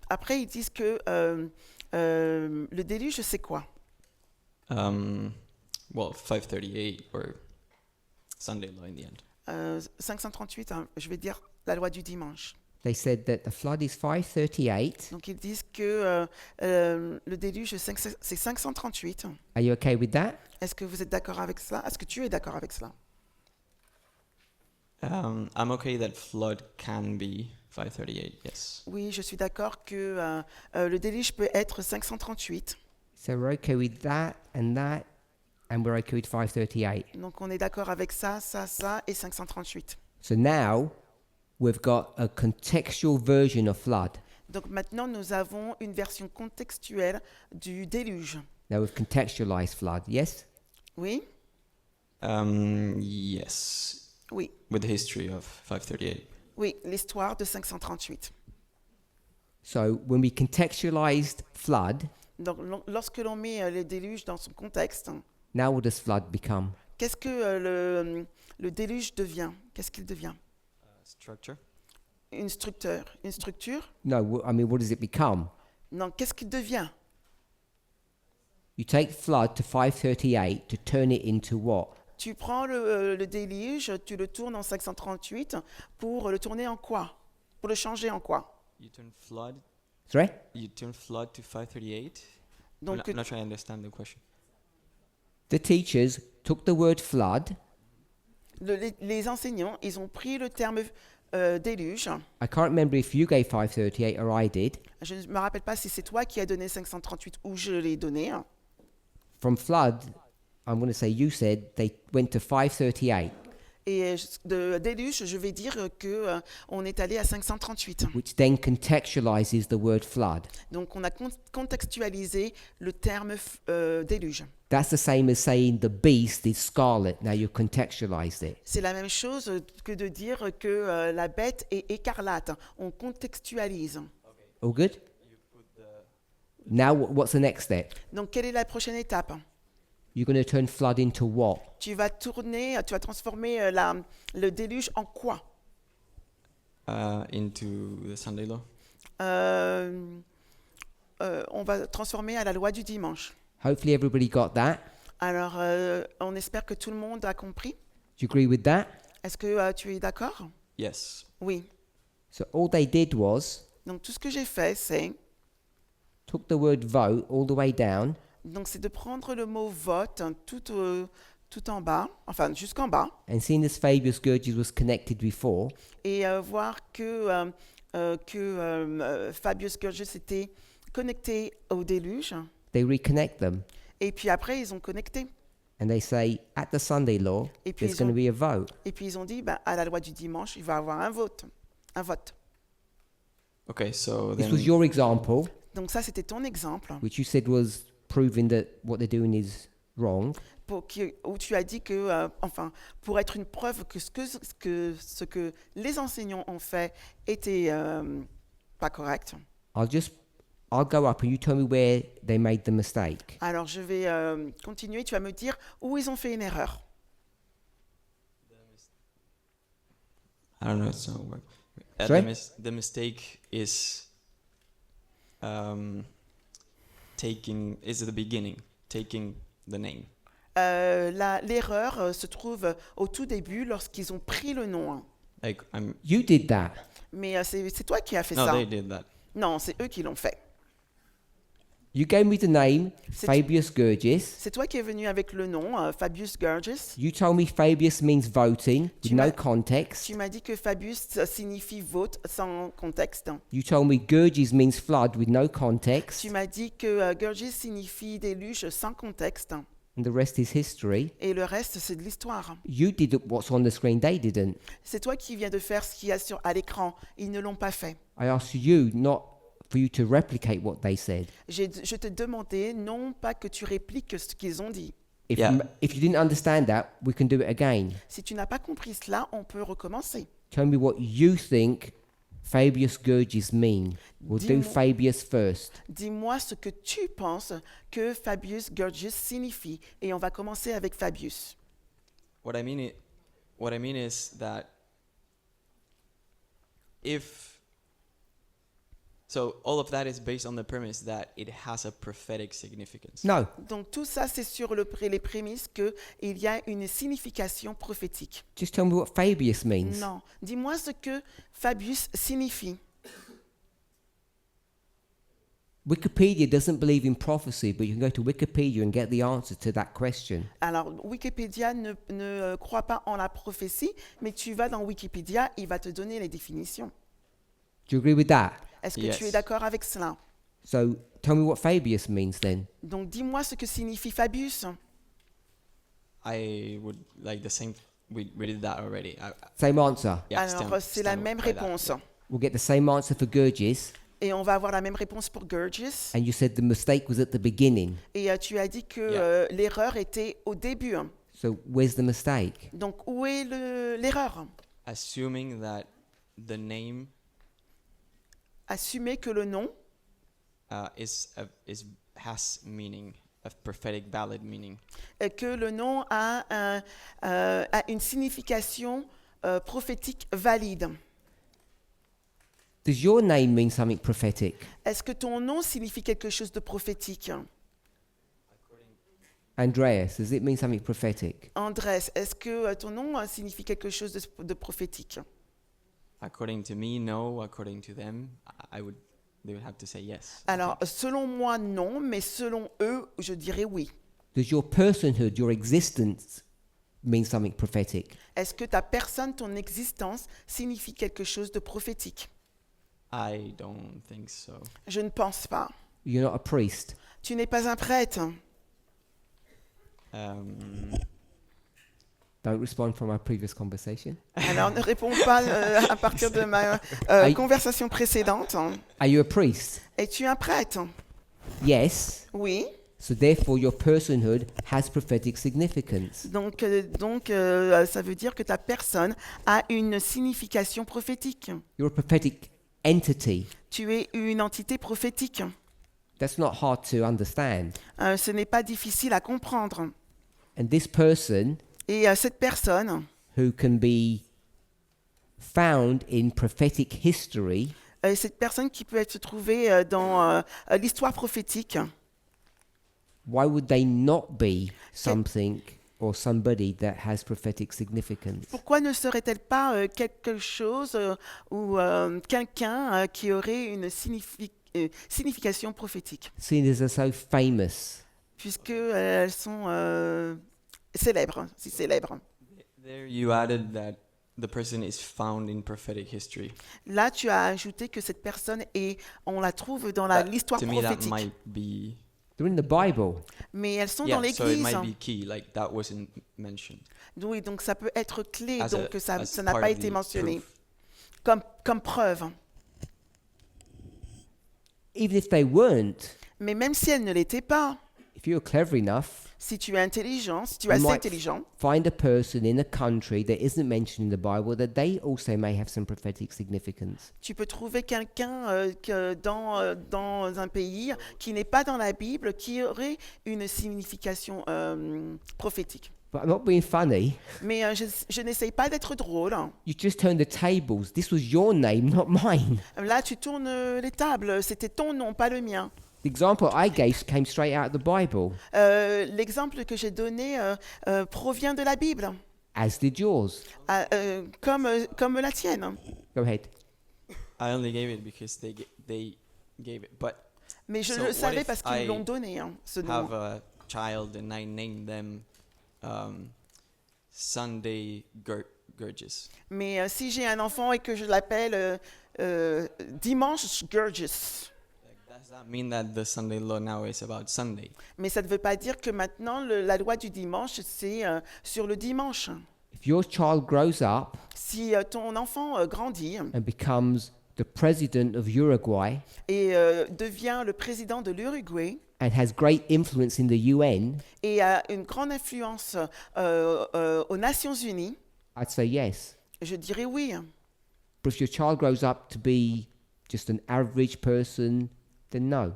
Speaker 1: Après ils disent que le déluge c'est quoi?
Speaker 4: Well, 538 or Sunday law in the end.
Speaker 1: 538, hein, je vais dire la loi du dimanche.
Speaker 2: they said that the flood is 538.
Speaker 1: Donc ils disent que le déluge, c'est 538.
Speaker 2: Are you okay with that?
Speaker 1: Est-ce que vous êtes d'accord avec cela? Est-ce que tu es d'accord avec cela?
Speaker 4: I'm okay that flood can be 538. Yes.
Speaker 1: Oui, je suis d'accord que le déluge peut être 538.
Speaker 2: So we're okay with that, and we're okay with 538.
Speaker 1: Donc on est d'accord avec ça, ça, ça et 538.
Speaker 2: So now we've got a contextual version of flood.
Speaker 1: Donc maintenant, nous avons une version contextuelle du déluge.
Speaker 2: Now we've contextualized flood, yes?
Speaker 1: Oui?
Speaker 4: Yes.
Speaker 1: Oui.
Speaker 4: With the history of 538.
Speaker 1: Oui, l'histoire de 538.
Speaker 2: So when we contextualized flood,
Speaker 1: Donc lorsque l'on met le déluge dans son contexte,
Speaker 2: now what does flood become?
Speaker 1: qu'est-ce que le déluge devient? Qu'est-ce qu'il devient?
Speaker 4: Structure.
Speaker 1: Une structure. Une structure?
Speaker 2: No, I mean, what does it become?
Speaker 1: Non, qu'est-ce qu'il devient?
Speaker 2: You take flood to 538 to turn it into what?
Speaker 1: Tu prends le déluge, tu le tournes en 538 pour le tourner en quoi? Pour le changer en quoi?
Speaker 4: You turn flood.
Speaker 2: Sorry?
Speaker 4: You turn flood to 538.
Speaker 1: Donc,
Speaker 4: I'm not trying to understand the question.
Speaker 2: The teachers took the word flood.
Speaker 1: les enseignants, ils ont pris le terme déluge.
Speaker 2: I can't remember if you gave 538 or I did.
Speaker 1: Je ne me rappelle pas si c'est toi qui as donné 538 ou je l'ai donné.
Speaker 2: From flood, I'm going to say you said they went to 538,
Speaker 1: Et de déluge, je vais dire que on est allé à 538.
Speaker 2: which then contextualizes the word flood.
Speaker 1: Donc on a contextualisé le terme déluge.
Speaker 2: That's the same as saying the beast is scarlet. Now you've contextualized it.
Speaker 1: C'est la même chose que de dire que la bête est écarlate. On contextualise.
Speaker 2: All good? Now what's the next step?
Speaker 1: Donc quelle est la prochaine étape?
Speaker 2: You're going to turn flood into what?
Speaker 1: Tu vas transformer le déluge en quoi?
Speaker 4: Into the Sunday law.
Speaker 1: On va transformer à la loi du dimanche.
Speaker 2: Hopefully everybody got that.
Speaker 1: Alors, on espère que tout le monde a compris.
Speaker 2: Do you agree with that?
Speaker 1: Est-ce que tu es d'accord?
Speaker 4: Yes.
Speaker 1: Oui.
Speaker 2: So all they did was
Speaker 1: Donc, tout ce que j'ai fait, c'est
Speaker 2: took the word vote all the way down
Speaker 1: de prendre le mot vote tout en bas, enfin jusqu'en bas,
Speaker 2: and seeing as Fabius Gurgis was connected before,
Speaker 1: et voir que Fabius Gurgis était connecté au déluge.
Speaker 2: they reconnect them
Speaker 1: Et puis après, ils ont connecté.
Speaker 2: and they say at the Sunday law
Speaker 1: Et puis,
Speaker 2: there's going to be a vote.
Speaker 1: Et puis ils ont dit, à la loi du dimanche, il va y avoir un vote. Un vote.
Speaker 4: Okay, so
Speaker 2: This
Speaker 4: then
Speaker 2: was your example,
Speaker 1: Donc ça, c'était ton exemple
Speaker 2: which you said was proving that what they're doing is wrong.
Speaker 1: où tu as dit que, pour être une preuve que ce que les enseignants ont fait était pas correct.
Speaker 2: I'll go up and you tell me where they made the mistake.
Speaker 1: Alors je vais continuer, tu vas me dire où ils ont fait une erreur.
Speaker 4: I don't know. It's not work.
Speaker 2: Sorry?
Speaker 4: The mistake is is at the beginning, taking the name.
Speaker 1: L'erreur se trouve au tout début lorsqu'ils ont pris le nom.
Speaker 4: Like
Speaker 2: You did that.
Speaker 1: Mais c'est toi qui as fait
Speaker 4: no,
Speaker 1: ça.
Speaker 4: they did that.
Speaker 1: Non, c'est eux qui l'ont fait.
Speaker 2: You gave me the name
Speaker 1: C'est-
Speaker 2: Fabius Gurgis.
Speaker 1: C'est toi qui es venu avec le nom, Fabius Gurgis.
Speaker 2: You told me Fabius means voting with
Speaker 1: Tu
Speaker 2: no
Speaker 1: m'as-
Speaker 2: context.
Speaker 1: Tu m'as dit que Fabius signifie vote sans contexte.
Speaker 2: You told me Gurgis means flood with no context.
Speaker 1: Tu m'as dit que Gurgis signifie déluge sans contexte.
Speaker 2: And the rest is history.
Speaker 1: Et le reste, c'est de l'histoire.
Speaker 2: You did what's on the screen, they didn't.
Speaker 1: C'est toi qui viens de faire ce qu'il y a à l'écran. Ils ne l'ont pas fait.
Speaker 2: I asked you not for you to replicate what they said.
Speaker 1: Je te demandais non pas que tu répliques ce qu'ils ont dit.
Speaker 2: If,
Speaker 4: Yeah.
Speaker 2: if you didn't understand that, we can do it again.
Speaker 1: Si tu n'as pas compris cela, on peut recommencer.
Speaker 2: Tell me what you think Fabius Gurgis mean. We'll do
Speaker 1: Dis-moi-
Speaker 2: Fabius first.
Speaker 1: Dis-moi ce que tu penses que Fabius Gurgis signifie. Et on va commencer avec Fabius.
Speaker 4: What I mean is that if So all of that is based on the premise that it has a prophetic significance.
Speaker 2: No.
Speaker 1: Donc tout ça, c'est sur les prémices qu'il y a une signification prophétique.
Speaker 2: Just tell me what Fabius means.
Speaker 1: Non. Dis-moi ce que Fabius signifie.
Speaker 2: Wikipedia doesn't believe in prophecy, but you can go to Wikipedia and get the answer to that question.
Speaker 1: Alors, Wikipédia ne croit pas en la prophétie, mais tu vas dans Wikipédia, il va te donner les définitions.
Speaker 2: Do you agree with that?
Speaker 1: Est-ce que
Speaker 4: Yes.
Speaker 1: tu es d'accord avec cela?
Speaker 2: So tell me what Fabius means then.
Speaker 1: Donc, dis-moi ce que signifie Fabius.
Speaker 4: I would like the same. We did that already.
Speaker 2: Same answer.
Speaker 4: Yeah,
Speaker 1: Alors, c'est la même
Speaker 4: by that.
Speaker 1: réponse.
Speaker 2: We'll get the same answer for Gurgis.
Speaker 1: Et on va avoir la même réponse pour Gurgis.
Speaker 2: And you said the mistake was at the beginning.
Speaker 1: Et tu as dit que
Speaker 4: Yeah.
Speaker 1: l'erreur était au début.
Speaker 2: So where's the mistake?
Speaker 1: Donc, où est l'erreur?
Speaker 4: Assuming that the name
Speaker 1: Assumer que le nom
Speaker 4: has meaning, a prophetic valid meaning.
Speaker 1: que le nom a une signification prophétique valide.
Speaker 2: Does your name mean something prophetic?
Speaker 1: Est-ce que ton nom signifie quelque chose de prophétique?
Speaker 2: Andreas, does it mean something prophetic?
Speaker 1: Andrés, est-ce que ton nom signifie quelque chose de prophétique?
Speaker 4: According to me, no. According to them, they would have to say yes.
Speaker 1: Alors, selon moi, non, mais selon eux, je dirais oui.
Speaker 2: Does your personhood, your existence, mean something prophetic?
Speaker 1: Est-ce que ta personne, ton existence, signifie quelque chose de prophétique?
Speaker 4: I don't think so.
Speaker 1: Je ne pense pas.
Speaker 2: You're not a priest.
Speaker 1: Tu n'es pas un prêtre.
Speaker 2: Don't respond from our previous conversation.
Speaker 1: Alors, ne réponds pas à partir de ma
Speaker 2: Aïe.
Speaker 1: conversation précédente.
Speaker 2: Are you a priest?
Speaker 1: Es-tu un prêtre?
Speaker 2: Yes.
Speaker 1: Oui.
Speaker 2: So therefore your personhood has prophetic significance.
Speaker 1: Donc, ça veut dire que ta personne a une signification prophétique.
Speaker 2: You're a prophetic entity.
Speaker 1: Tu es une entité prophétique.
Speaker 2: That's not hard to understand.
Speaker 1: Ce n'est pas difficile à comprendre.
Speaker 2: And this person
Speaker 1: Et cette personne,
Speaker 2: who can be found in prophetic history
Speaker 1: cette personne qui peut être trouvée dans l'histoire prophétique,
Speaker 2: why would they not be something or somebody that has prophetic significance?
Speaker 1: pourquoi ne serait-elle pas quelque chose ou quelqu'un qui aurait une signification prophétique,
Speaker 2: Seeing as they're so famous.
Speaker 1: puisqu'elles sont célèbres, si célèbres.
Speaker 4: There you added that the person is found in prophetic history.
Speaker 1: Là, tu as ajouté que cette personne on la trouve dans l'histoire
Speaker 4: To me, that
Speaker 1: prophétique.
Speaker 4: might be.
Speaker 2: They're in the Bible.
Speaker 1: Mais elles sont dans
Speaker 4: Yeah, so it
Speaker 1: l'Église.
Speaker 4: might be key. Like that wasn't mentioned.
Speaker 1: Oui, donc ça peut être clé,
Speaker 4: As a-
Speaker 1: donc ça
Speaker 4: as
Speaker 1: n'a
Speaker 4: part
Speaker 1: pas
Speaker 4: of
Speaker 1: été
Speaker 4: the
Speaker 1: mentionné
Speaker 4: proof.
Speaker 1: comme preuve.
Speaker 2: Even if they weren't,
Speaker 1: Mais même si elle ne l'était pas,
Speaker 2: if you're clever enough,
Speaker 1: si tu es intelligent, si tu es
Speaker 2: You
Speaker 1: assez
Speaker 2: might-
Speaker 1: intelligent,
Speaker 2: find a person in a country that isn't mentioned in the Bible that they also may have some prophetic significance.
Speaker 1: tu peux trouver quelqu'un dans un pays qui n'est pas dans la Bible, qui aurait une signification prophétique.
Speaker 2: But I'm not being funny.
Speaker 1: Mais je n'essaye pas d'être drôle.
Speaker 2: You just turned the tables. This was your name, not mine.
Speaker 1: Là, tu tournes les tables. C'était ton nom, pas le mien.
Speaker 2: The example I gave came straight out of the Bible,
Speaker 1: L'exemple que j'ai donné provient de la Bible,
Speaker 2: as did yours.
Speaker 1: comme la tienne.
Speaker 2: Go ahead.
Speaker 4: I only gave it because they gave it. But
Speaker 1: Mais je
Speaker 4: So
Speaker 1: le
Speaker 4: what
Speaker 1: savais
Speaker 4: if
Speaker 1: parce qu'ils
Speaker 4: I
Speaker 1: l'ont donné, ce nom.
Speaker 4: have a child and I name them Sunday Gurgis.
Speaker 1: Mais si j'ai un enfant et que je l'appelle Dimanche Gurgis,
Speaker 4: Does that mean that the Sunday law now is about Sunday?
Speaker 1: mais ça ne veut pas dire que maintenant la loi du dimanche, c'est sur le dimanche.
Speaker 2: If your child grows up
Speaker 1: Si ton enfant grandit
Speaker 2: and becomes the president of Uruguay
Speaker 1: et devient le président de l'Uruguay
Speaker 2: and has great influence in the UN,
Speaker 1: et a une grande influence aux Nations Unies,
Speaker 2: I'd say yes.
Speaker 1: je dirais oui.
Speaker 2: But if your child grows up to be just an average person, then no.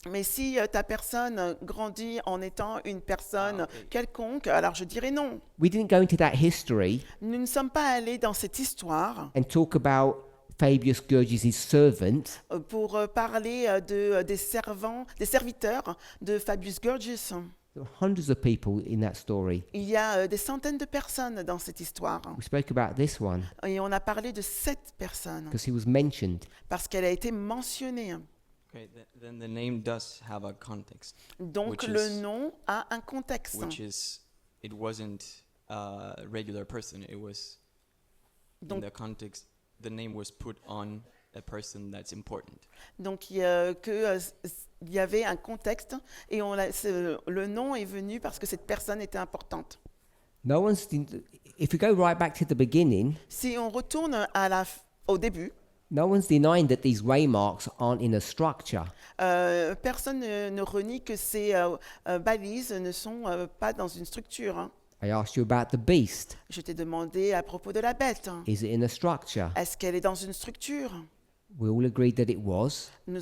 Speaker 1: Mais si ta personne grandit en étant une personne
Speaker 4: ok.
Speaker 1: quelconque, alors je dirais non.
Speaker 2: We didn't go into that history
Speaker 1: Nous ne sommes pas allés dans cette histoire
Speaker 2: and talk about Fabius Gurgis' servant,
Speaker 1: pour parler des serviteurs de Fabius Gurgis.
Speaker 2: there were hundreds of people in that story.
Speaker 1: Il y a des centaines de personnes dans cette histoire.
Speaker 2: We spoke about this one
Speaker 1: Et on a parlé de 7 personnes
Speaker 2: because he was mentioned.
Speaker 1: parce qu'elle a été mentionnée.
Speaker 4: Okay, then the name does have a context,
Speaker 1: Donc
Speaker 4: Which
Speaker 1: le
Speaker 4: is-
Speaker 1: nom a un contexte.
Speaker 4: which is it wasn't a regular person. It was
Speaker 1: Donc,
Speaker 4: in the context. The name was put on a person that's important.
Speaker 1: donc il y avait un contexte et le nom est venu parce que cette personne était importante.
Speaker 2: No one's. If we go right back to the beginning,
Speaker 1: Si on retourne au début,
Speaker 2: no one's denying that these waymarks aren't in a structure.
Speaker 1: personne ne renie que ces balises ne sont pas dans une structure. Hein.
Speaker 2: I asked you about the beast.
Speaker 1: Je t'ai demandé à propos de la bête. Hein.
Speaker 2: Is it in a structure?
Speaker 1: Est-ce qu'elle est dans une structure?
Speaker 2: We all agreed that it was.
Speaker 1: Nous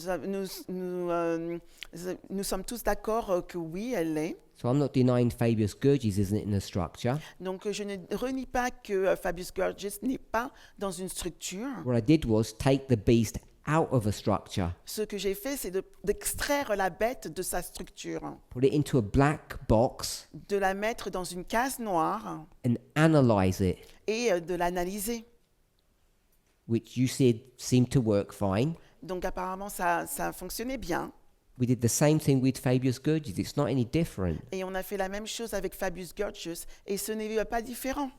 Speaker 1: sommes tous d'accord que oui, elle l'est.
Speaker 2: So I'm not denying Fabius Gurgis isn't in a structure.
Speaker 1: Donc je ne renie pas que Fabius Gurgis n'est pas dans une structure.
Speaker 2: What I did was take the beast out of a structure,
Speaker 1: Ce que j'ai fait, c'est d'extraire la bête de sa structure,
Speaker 2: put it into a black box,
Speaker 1: de la mettre dans une case noire
Speaker 2: and analyze it,
Speaker 1: et de l'analyser.
Speaker 2: which you said seemed to work fine.
Speaker 1: Donc apparemment, ça a fonctionné bien.
Speaker 2: We did the same thing with Fabius Gurgis. It's not any different.
Speaker 1: Et on a fait la même chose avec Fabius Gurgis et ce n'est pas différent.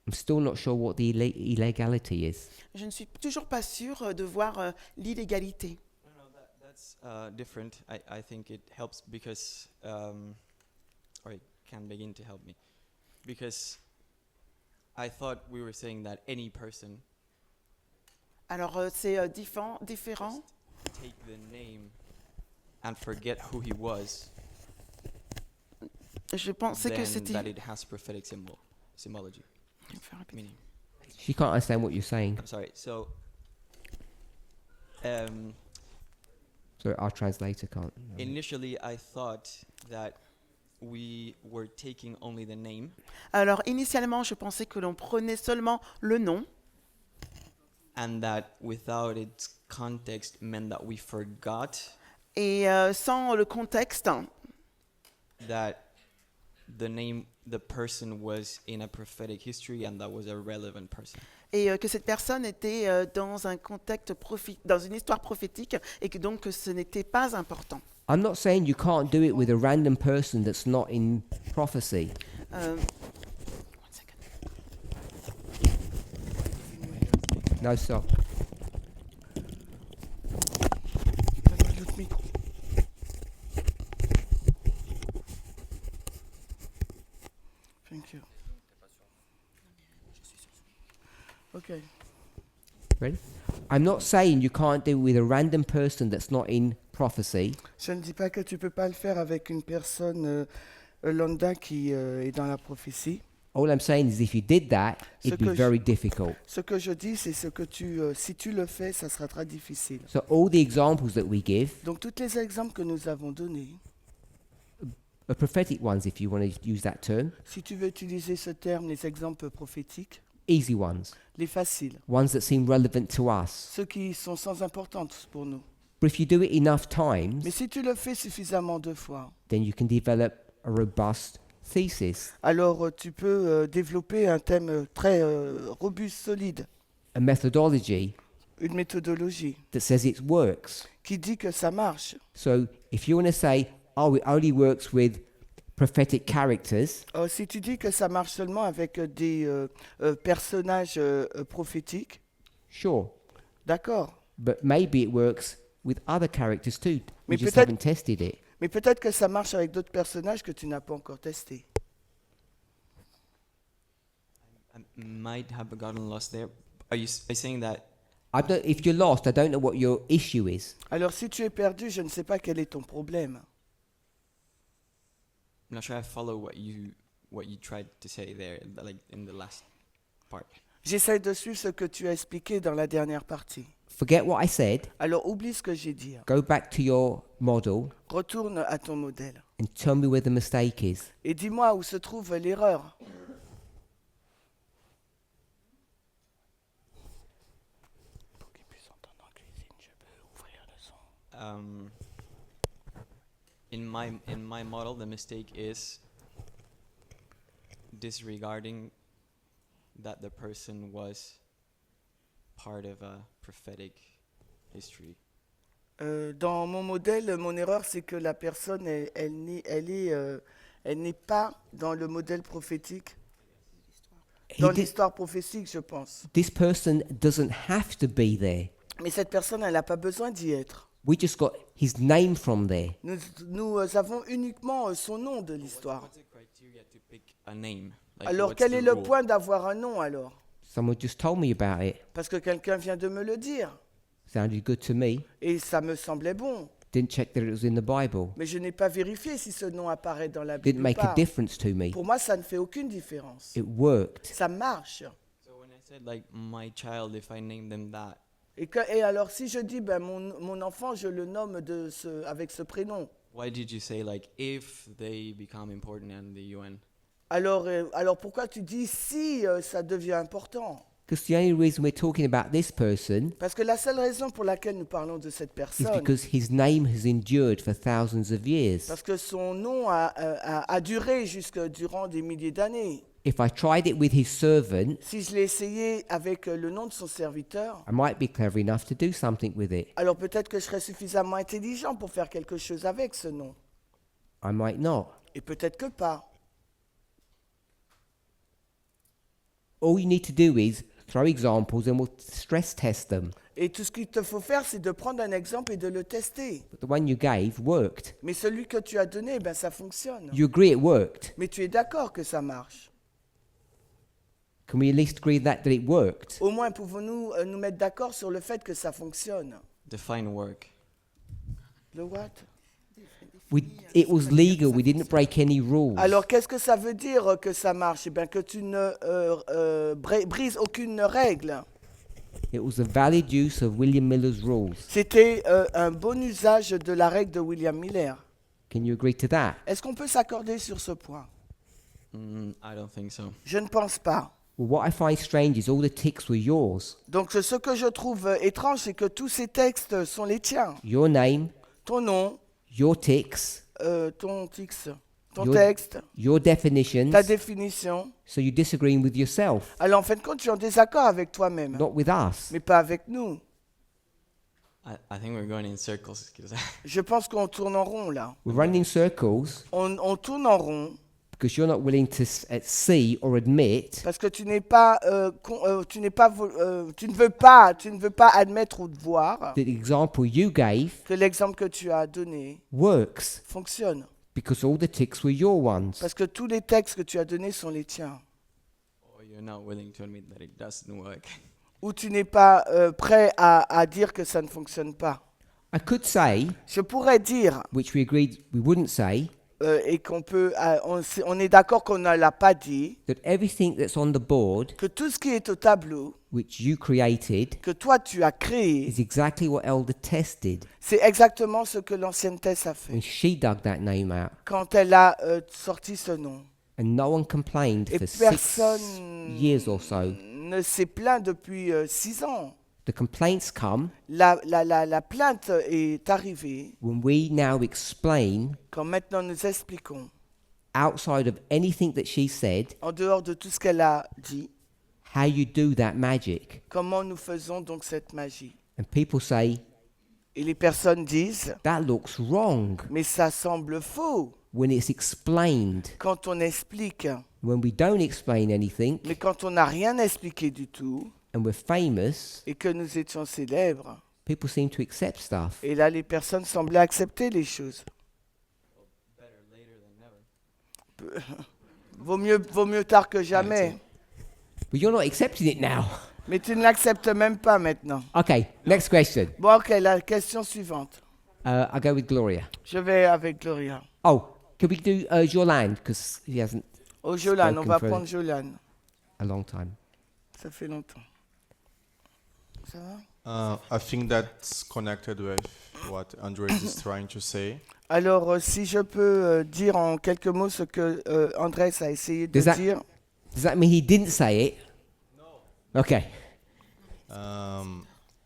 Speaker 2: I'm still not sure what the illegality is.
Speaker 1: Je ne suis toujours pas sûre de voir l'illégalité.
Speaker 4: No, that's different. I think it helps because, or it can begin to help me, because I thought we were saying that any person
Speaker 1: Alors c'est différent.
Speaker 4: just take the name and forget who he was,
Speaker 1: Je pensais que
Speaker 4: then
Speaker 1: c'était...
Speaker 4: that it has prophetic symbology, meaning.
Speaker 2: She can't understand what you're saying.
Speaker 4: I'm sorry. So,
Speaker 2: So our translator can't.
Speaker 4: initially I thought that we were taking only the name,
Speaker 1: Alors initialement, je pensais que l'on prenait seulement le nom
Speaker 4: and that without its context meant that we forgot
Speaker 1: et sans le contexte,
Speaker 4: that the person was in a prophetic history and that was a relevant person.
Speaker 1: et que cette personne était dans un contexte dans une histoire prophétique et que donc que ce n'était pas important.
Speaker 2: I'm not saying you can't do it with a random person that's not in prophecy.
Speaker 1: Euh,
Speaker 2: No, stop.
Speaker 1: l'autre micro. Thank you. Okay.
Speaker 2: Ready? I'm not saying you can't do it with a random person that's not in prophecy.
Speaker 5: Je ne dis pas que tu peux pas le faire avec une personne lambda qui est dans la prophétie.
Speaker 2: All I'm saying is if you did that, it'd be
Speaker 5: que je-
Speaker 2: very difficult.
Speaker 5: Ce que je dis, c'est ce que si tu le fais, ça sera très difficile.
Speaker 2: So all the examples that we give
Speaker 5: Donc, tous les exemples que nous avons donnés,
Speaker 2: are prophetic ones, if you want to use that term.
Speaker 5: si tu veux utiliser ce terme, les exemples prophétiques,
Speaker 2: Easy ones.
Speaker 5: les faciles,
Speaker 2: Ones that seem relevant to us.
Speaker 5: ceux qui sont sans importance pour nous.
Speaker 2: But if you do it enough times,
Speaker 5: Mais si tu le fais suffisamment de fois,
Speaker 2: then you can develop a robust thesis,
Speaker 5: alors tu peux développer un thème très robuste, solide,
Speaker 2: a methodology
Speaker 5: une méthodologie
Speaker 2: that says it works.
Speaker 5: qui dit que ça marche.
Speaker 2: So if you want to say, oh, it only works with prophetic characters,
Speaker 5: Si tu dis que ça marche seulement avec des personnages prophétiques,
Speaker 2: sure.
Speaker 5: d'accord.
Speaker 2: But maybe it works with other characters too. We
Speaker 5: Mais
Speaker 2: just
Speaker 5: peut-être-
Speaker 2: haven't tested it.
Speaker 5: Mais peut-être que ça marche avec d'autres personnages que tu n'as pas encore testés.
Speaker 4: I might have gotten lost there. Are you saying that
Speaker 2: If you're lost, I don't know what your issue is.
Speaker 5: Alors si tu es perdu, je ne sais pas quel est ton problème.
Speaker 4: I'm not sure I follow what you tried to say there, like in the last part.
Speaker 5: J'essaie de suivre ce que tu as expliqué dans la dernière partie.
Speaker 2: Forget what I said.
Speaker 5: Alors oublie ce que j'ai dit.
Speaker 2: Go back to your model
Speaker 5: Retourne à ton modèle.
Speaker 2: and tell me where the mistake is.
Speaker 5: Et dis-moi où se trouve l'erreur.
Speaker 4: in my model, the mistake is disregarding that the person was part of a prophetic history.
Speaker 5: Dans mon modèle, mon erreur, c'est que la personne, elle n'est pas dans le modèle prophétique,
Speaker 2: He
Speaker 5: dans
Speaker 2: did,
Speaker 5: l'histoire prophétique, je pense.
Speaker 2: this person doesn't have to be there.
Speaker 5: Mais cette personne, elle n'a pas besoin d'y être.
Speaker 2: We just got his name from there.
Speaker 5: Nous avons uniquement son nom de l'histoire.
Speaker 4: What's the criteria to pick a name? Like,
Speaker 5: Alors,
Speaker 4: what's
Speaker 5: quel
Speaker 4: the
Speaker 5: est le
Speaker 4: rule?
Speaker 5: point d'avoir un nom, alors?
Speaker 2: Someone just told me about it.
Speaker 5: Parce que quelqu'un vient de me le dire.
Speaker 2: Sounded good to me.
Speaker 5: Et ça me semblait bon.
Speaker 2: Didn't check that it was in the Bible.
Speaker 5: Mais je n'ai pas vérifié si ce nom apparaît dans la
Speaker 2: Didn't
Speaker 5: Bible ou
Speaker 2: make a
Speaker 5: pas.
Speaker 2: difference to me.
Speaker 5: Pour moi, ça ne fait aucune différence.
Speaker 2: It worked.
Speaker 5: Ça marche.
Speaker 4: So when I said like my child, if I name them that,
Speaker 5: Et alors, si je dis, ben, mon enfant, je le nomme avec ce prénom,
Speaker 4: why did you say like if they become important in the UN?
Speaker 5: alors pourquoi tu dis si ça devient important?
Speaker 2: Because the only reason we're talking about this person
Speaker 5: Parce que la seule raison pour laquelle nous parlons de cette
Speaker 2: is
Speaker 5: personne,
Speaker 2: because his name has endured for thousands of years.
Speaker 5: parce que son nom a duré durant des milliers d'années.
Speaker 2: If I tried it with his servant,
Speaker 5: Si je l'ai essayé avec le nom de son serviteur,
Speaker 2: I might be clever enough to do something with it.
Speaker 5: alors peut-être que je serais suffisamment intelligent pour faire quelque chose avec ce nom.
Speaker 2: I might not.
Speaker 5: Et peut-être que pas.
Speaker 2: All you need to do is throw examples and we'll stress test them.
Speaker 5: Et tout ce qu'il te faut faire, c'est de prendre un exemple et de le tester.
Speaker 2: But the one you gave worked.
Speaker 5: Mais celui que tu as donné, ben ça fonctionne.
Speaker 2: You agree it worked.
Speaker 5: Mais tu es d'accord que ça marche.
Speaker 2: Can we at least agree that it worked?
Speaker 5: Au moins, pouvons-nous nous mettre d'accord sur le fait que ça fonctionne.
Speaker 4: Define work.
Speaker 5: Le what?
Speaker 2: It was legal. We didn't break any rules.
Speaker 5: Alors, qu'est-ce que ça veut dire que ça marche? Eh bien, que tu ne brises aucune règle.
Speaker 2: It was a valid use of William Miller's rules.
Speaker 5: C'était un bon usage de la règle de William Miller.
Speaker 2: Can you agree to that?
Speaker 5: Est-ce qu'on peut s'accorder sur ce point?
Speaker 4: I don't think so.
Speaker 5: Je ne pense pas.
Speaker 2: Well, what I find strange is all the ticks were yours.
Speaker 5: Donc, ce que je trouve étrange, c'est que tous ces textes sont les tiens.
Speaker 2: Your name,
Speaker 5: Ton nom,
Speaker 2: your ticks,
Speaker 5: ton
Speaker 2: Your-
Speaker 5: texte,
Speaker 2: your definitions.
Speaker 5: ta définition.
Speaker 2: So you're disagreeing with yourself,
Speaker 5: Alors, en fin de compte, tu es en désaccord avec toi-même,
Speaker 2: not with us.
Speaker 5: mais pas avec nous.
Speaker 4: I think we're going in circles because
Speaker 5: Je pense qu'on tourne en rond, là.
Speaker 2: We're running in circles
Speaker 5: On tourne en rond
Speaker 2: because you're not willing to see or admit
Speaker 5: parce que tu ne veux pas admettre ou voir
Speaker 2: that the example you gave
Speaker 5: que l'exemple que tu as donné
Speaker 2: works
Speaker 5: fonctionne.
Speaker 2: because all the ticks were your ones.
Speaker 5: Parce que tous les textes que tu as donnés sont les tiens.
Speaker 4: or you're not willing to admit that it doesn't work.
Speaker 5: Ou tu n'es pas prêt à dire que ça ne fonctionne pas.
Speaker 2: I could say,
Speaker 5: Je pourrais dire,
Speaker 2: which we agreed we wouldn't say,
Speaker 5: et on est d'accord qu'on ne l'a pas dit,
Speaker 2: that everything that's on the board,
Speaker 5: que tout ce qui est au tableau,
Speaker 2: which you created,
Speaker 5: que toi tu as créé,
Speaker 2: is exactly what Elder Tess did
Speaker 5: c'est exactement ce que l'ancienne Thèse a fait
Speaker 2: when she dug that name out.
Speaker 5: quand elle a sorti ce nom.
Speaker 2: And no one complained
Speaker 5: Et
Speaker 2: for 6
Speaker 5: personne
Speaker 2: years or so.
Speaker 5: ne s'est plaint depuis 6 ans.
Speaker 2: The complaints come
Speaker 5: La plainte est arrivée
Speaker 2: when we now explain,
Speaker 5: quand maintenant nous expliquons,
Speaker 2: outside of anything that she said,
Speaker 5: en dehors de tout ce qu'elle a dit,
Speaker 2: how you do that magic.
Speaker 5: comment nous faisons donc cette magie.
Speaker 2: And people say,
Speaker 5: Et les personnes disent,
Speaker 2: that looks wrong
Speaker 5: mais ça semble faux
Speaker 2: when it's explained.
Speaker 5: quand on explique.
Speaker 2: When we don't explain anything
Speaker 5: Mais quand on n'a rien expliqué du tout
Speaker 2: and we're famous,
Speaker 5: et que nous étions célèbres,
Speaker 2: people seem to accept stuff.
Speaker 5: et là les personnes semblaient accepter les choses.
Speaker 4: Better later than never.
Speaker 5: Vaut mieux tard que jamais.
Speaker 2: But you're not accepting it now.
Speaker 5: Mais tu ne l'acceptes même pas maintenant.
Speaker 2: Okay, next question.
Speaker 5: Bon, ok, la question suivante.
Speaker 2: I go with Gloria.
Speaker 5: Je vais avec Gloria.
Speaker 2: Oh, can we do Jolan? Because he hasn't
Speaker 5: Oh, Jolan, on
Speaker 2: Spoken
Speaker 5: va
Speaker 2: for-
Speaker 5: prendre Jolan.
Speaker 2: a long time.
Speaker 5: Ça fait longtemps. Ça va?
Speaker 6: I think that's connected with what Andres is trying to say.
Speaker 5: Alors, si je peux dire en quelques mots ce que Andrés a essayé de
Speaker 2: Does that-
Speaker 5: dire.
Speaker 2: Does that mean he didn't say it? No. Okay.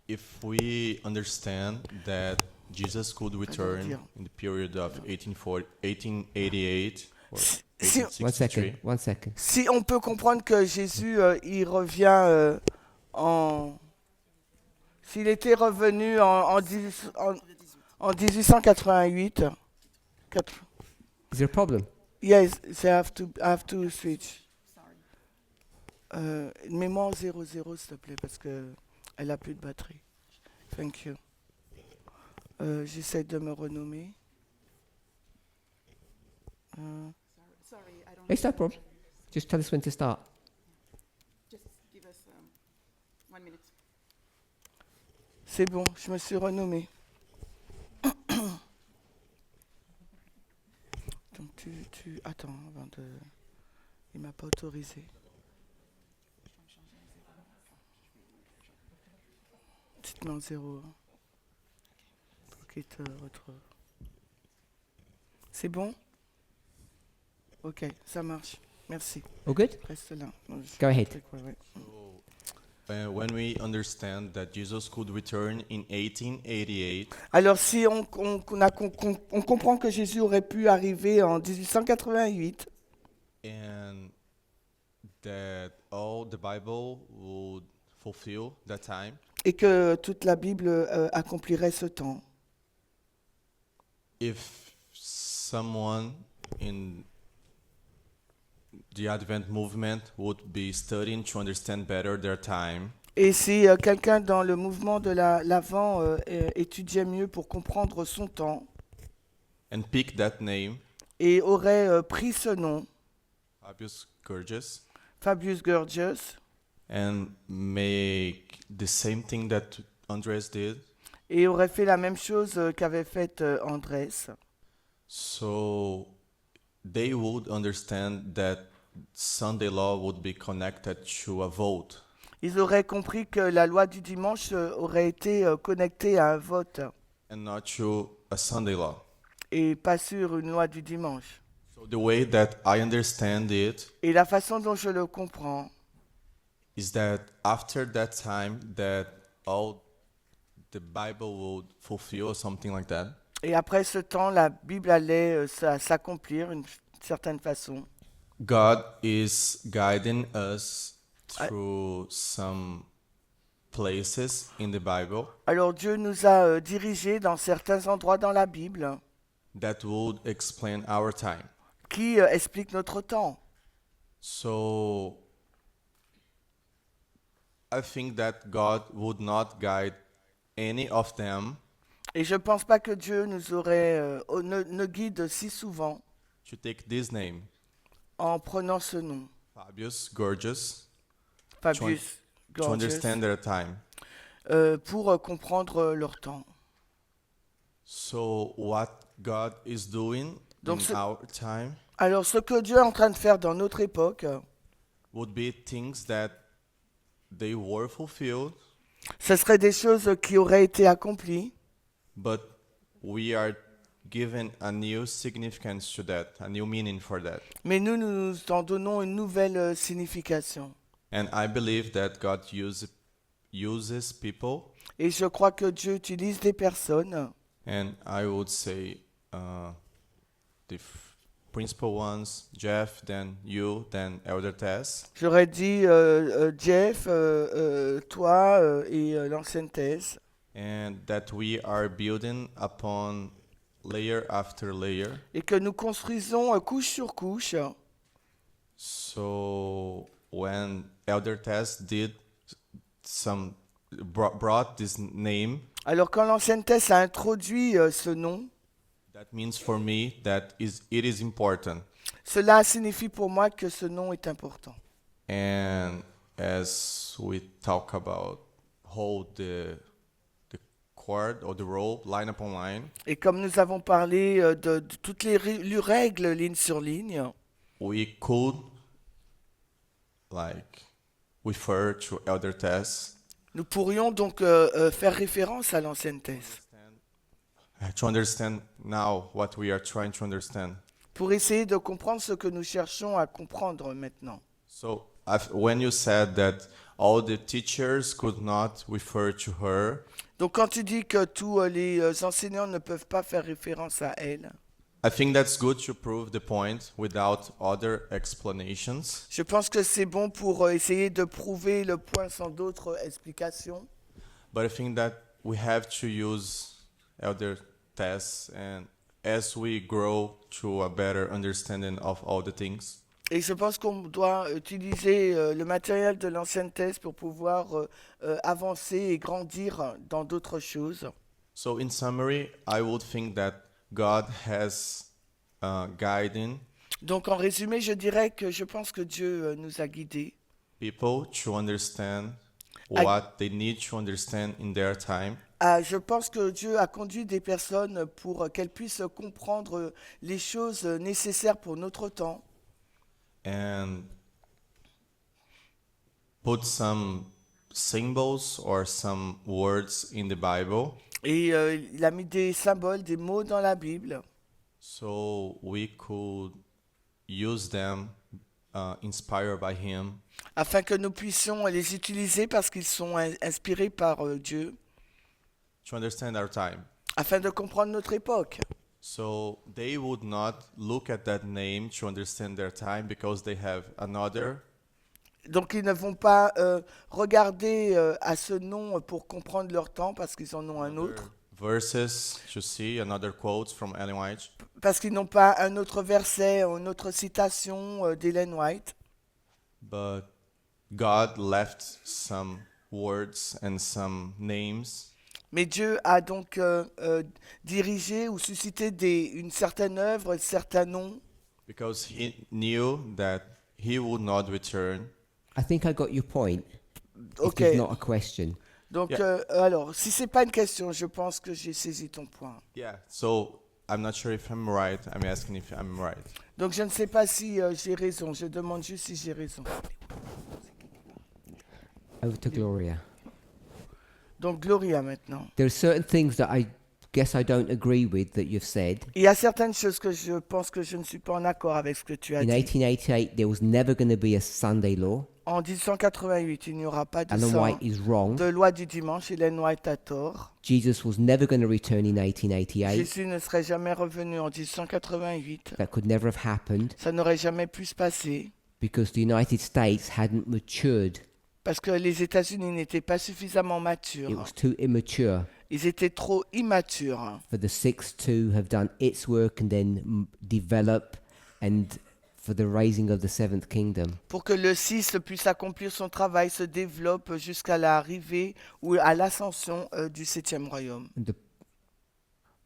Speaker 6: If we understand that Jesus could return
Speaker 5: dire.
Speaker 6: in the period of 1888 or
Speaker 5: Si-
Speaker 6: 1863.
Speaker 2: One second.
Speaker 5: Si on peut comprendre que Jésus, il revient s'il était revenu en 1888,
Speaker 2: Is there a problem?
Speaker 5: yes, I have to switch. Mets-moi en 00 s'il te plaît parce que elle a plus de batterie. Thank you. J'essaie de me renommer.
Speaker 1: Sorry, I don't
Speaker 2: It's no problem. Just tell us when to start.
Speaker 1: Just give us 1 minute.
Speaker 5: C'est bon, je me suis renommé. Donc tu attends avant de. Il m'a pas autorisé. Tu te mets en 0 pour qu'il te retrouve. C'est bon? Ok, ça marche. Merci.
Speaker 2: All good?
Speaker 5: Reste là. Non, je-
Speaker 2: Go ahead.
Speaker 5: Ouais.
Speaker 6: When we understand that Jesus could return in 1888,
Speaker 5: Alors si on comprend que Jésus aurait pu arriver en 1888
Speaker 6: and that all the Bible would fulfill that time,
Speaker 5: et que toute la Bible accomplirait ce temps,
Speaker 6: if someone in the Advent movement would be studying to understand better their time,
Speaker 5: et si quelqu'un dans le mouvement de l'Avent étudiait mieux pour comprendre son temps
Speaker 6: and pick that name,
Speaker 5: et aurait pris ce nom,
Speaker 6: Fabius Gorgias,
Speaker 5: Fabius Gorgias,
Speaker 6: and make the same thing that Andres did,
Speaker 5: et aurait fait la même chose qu'avait fait Andrés,
Speaker 6: so they would understand that Sunday law would be connected to a vote.
Speaker 5: ils auraient compris que la loi du dimanche aurait été connectée à un vote
Speaker 6: And not to a Sunday law.
Speaker 5: et pas sur une loi du dimanche.
Speaker 6: So the way that I understand it
Speaker 5: Et la façon dont je le comprends,
Speaker 6: is that after that time that all the Bible would fulfill or something like that,
Speaker 5: et après ce temps, la Bible allait s'accomplir d'une certaine façon.
Speaker 6: God is guiding us through some places in the Bible
Speaker 5: Alors Dieu nous a dirigés dans certains endroits dans la Bible
Speaker 6: that would explain our time.
Speaker 5: qui expliquent notre temps.
Speaker 6: So I think that God would not guide any of them
Speaker 5: Et je ne pense pas que Dieu nous aurait ne guide si souvent
Speaker 6: to take this name,
Speaker 5: en prenant ce nom,
Speaker 6: Fabius Gorgias,
Speaker 5: Fabius
Speaker 6: to
Speaker 5: Gorgias,
Speaker 6: understand their time.
Speaker 5: pour comprendre leur temps.
Speaker 6: So what God is doing
Speaker 5: Donc
Speaker 6: in
Speaker 5: ce-
Speaker 6: our time
Speaker 5: Alors ce que Dieu est en train de faire dans notre époque,
Speaker 6: would be things that they were fulfilled,
Speaker 5: ce serait des choses qui auraient été accomplies,
Speaker 6: but we are given a new significance to that, a new meaning for that.
Speaker 5: mais nous en donnons une nouvelle signification.
Speaker 6: And I believe that God uses people,
Speaker 5: Et je crois que Dieu utilise des personnes,
Speaker 6: and I would say the principal ones, Jeff, then you, then Elder Tess,
Speaker 5: j'aurais dit Jeff, toi et l'ancienne thèse,
Speaker 6: and that we are building upon layer after layer.
Speaker 5: et que nous construisons couche sur couche.
Speaker 6: So when Elder Tess did brought this name,
Speaker 5: Alors quand l'ancienne thèse a introduit ce nom,
Speaker 6: that means for me that it is important.
Speaker 5: cela signifie pour moi que ce nom est important.
Speaker 6: And as we talk about hold the chord or the rope line upon line,
Speaker 5: Et comme nous avons parlé de toutes les règles ligne sur ligne,
Speaker 6: we could refer to Elder Tess
Speaker 5: nous pourrions donc faire référence à l'ancienne thèse
Speaker 6: to understand now what we are trying to understand.
Speaker 5: pour essayer de comprendre ce que nous cherchons à comprendre maintenant.
Speaker 6: So when you said that all the teachers could not refer to her.
Speaker 5: Donc quand tu dis que tous les enseignants ne peuvent pas faire référence à elle,
Speaker 6: I think that's good to prove the point without other explanations.
Speaker 5: je pense que c'est bon pour essayer de prouver le point sans d'autres explications.
Speaker 6: But I think that we have to use elder tests, and as we grow to a better understanding of all the things,
Speaker 5: Et je pense qu'on doit utiliser le matériel de l'ancienne thèse pour pouvoir avancer et grandir dans d'autres choses.
Speaker 6: so in summary, I would think that God has guiding
Speaker 5: Donc en résumé, je dirais que je pense que Dieu nous a guidés
Speaker 6: people to understand
Speaker 5: I-
Speaker 6: what they need to understand in their time.
Speaker 5: Je pense que Dieu a conduit des personnes pour qu'elles puissent comprendre les choses nécessaires pour notre temps
Speaker 6: And put some symbols or some words in the Bible
Speaker 5: et il a mis des symboles, des mots dans la Bible
Speaker 6: so we could use them inspired by Him
Speaker 5: afin que nous puissions les utiliser parce qu'ils sont inspirés par Dieu,
Speaker 6: to understand our time.
Speaker 5: afin de comprendre notre époque.
Speaker 6: So they would not look at that name to understand their time because they have another,
Speaker 5: Donc ils ne vont pas regarder à ce nom pour comprendre leur temps parce qu'ils en ont un autre,
Speaker 6: verses to see, another quotes from Ellen White.
Speaker 5: parce qu'ils n'ont pas un autre verset, une autre citation d'Ellen White.
Speaker 6: But God left some words and some names
Speaker 5: Mais Dieu a donc dirigé ou suscité une certaine œuvre, certains noms,
Speaker 6: because He knew that He would not return.
Speaker 2: I think I got your point. If
Speaker 5: Ok.
Speaker 2: there's not a question.
Speaker 5: Donc,
Speaker 6: Yeah.
Speaker 5: alors, si c'est pas une question, je pense que j'ai saisi ton point.
Speaker 6: Yeah. So I'm not sure if I'm right. I'm asking if I'm right.
Speaker 5: Donc, je ne sais pas si j'ai raison. Je demande juste si j'ai raison.
Speaker 2: Over to Gloria.
Speaker 5: Donc, Gloria maintenant.
Speaker 2: There are certain things that I guess I don't agree with that you've said.
Speaker 5: Il y a certaines choses que je pense que je ne suis pas en accord avec ce que tu as
Speaker 2: In
Speaker 5: dit.
Speaker 2: 1888, there was never going to be a Sunday law.
Speaker 5: En 1888, il n'y aura pas de,
Speaker 2: Ellen White is wrong.
Speaker 5: de loi du dimanche. Ellen White a tort.
Speaker 2: Jesus was never going to return in 1888.
Speaker 5: Jésus ne serait jamais revenu en 1888.
Speaker 2: That could never have happened
Speaker 5: Ça n'aurait jamais pu se passer
Speaker 2: because the United States hadn't matured.
Speaker 5: parce que les États-Unis n'étaient pas suffisamment
Speaker 2: It
Speaker 5: matures.
Speaker 2: was too immature
Speaker 5: Ils étaient trop immatures
Speaker 2: for the six to have done its work and then develop, and for the raising of the seventh kingdom.
Speaker 5: pour que le 6 puisse accomplir son travail, se développe jusqu'à l'arrivée ou à l'ascension du 7e royaume.
Speaker 2: And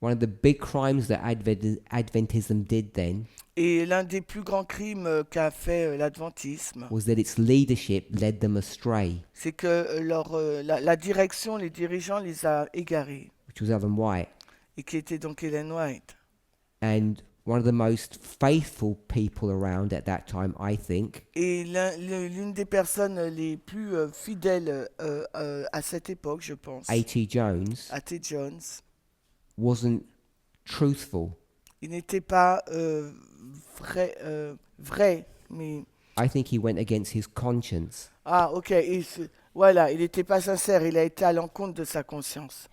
Speaker 2: one of the big crimes that Adventism did then
Speaker 5: Et l'un des plus grands crimes qu'a fait l'adventisme,
Speaker 2: was that its leadership led them astray,
Speaker 5: c'est que la direction, les dirigeants les a égarés,
Speaker 2: which was Ellen White.
Speaker 5: et qui était donc Ellen White.
Speaker 2: And one of the most faithful people around at that time, I think,
Speaker 5: Et l'une des personnes les plus fidèles à cette époque, je pense,
Speaker 2: A.T. Jones,
Speaker 5: A.T. Jones,
Speaker 2: wasn't truthful.
Speaker 5: il n'était pas vrai, mais...
Speaker 2: I think he went against his conscience.
Speaker 5: Ah, ok, voilà, il n'était pas sincère, il a été à l'encontre de sa conscience.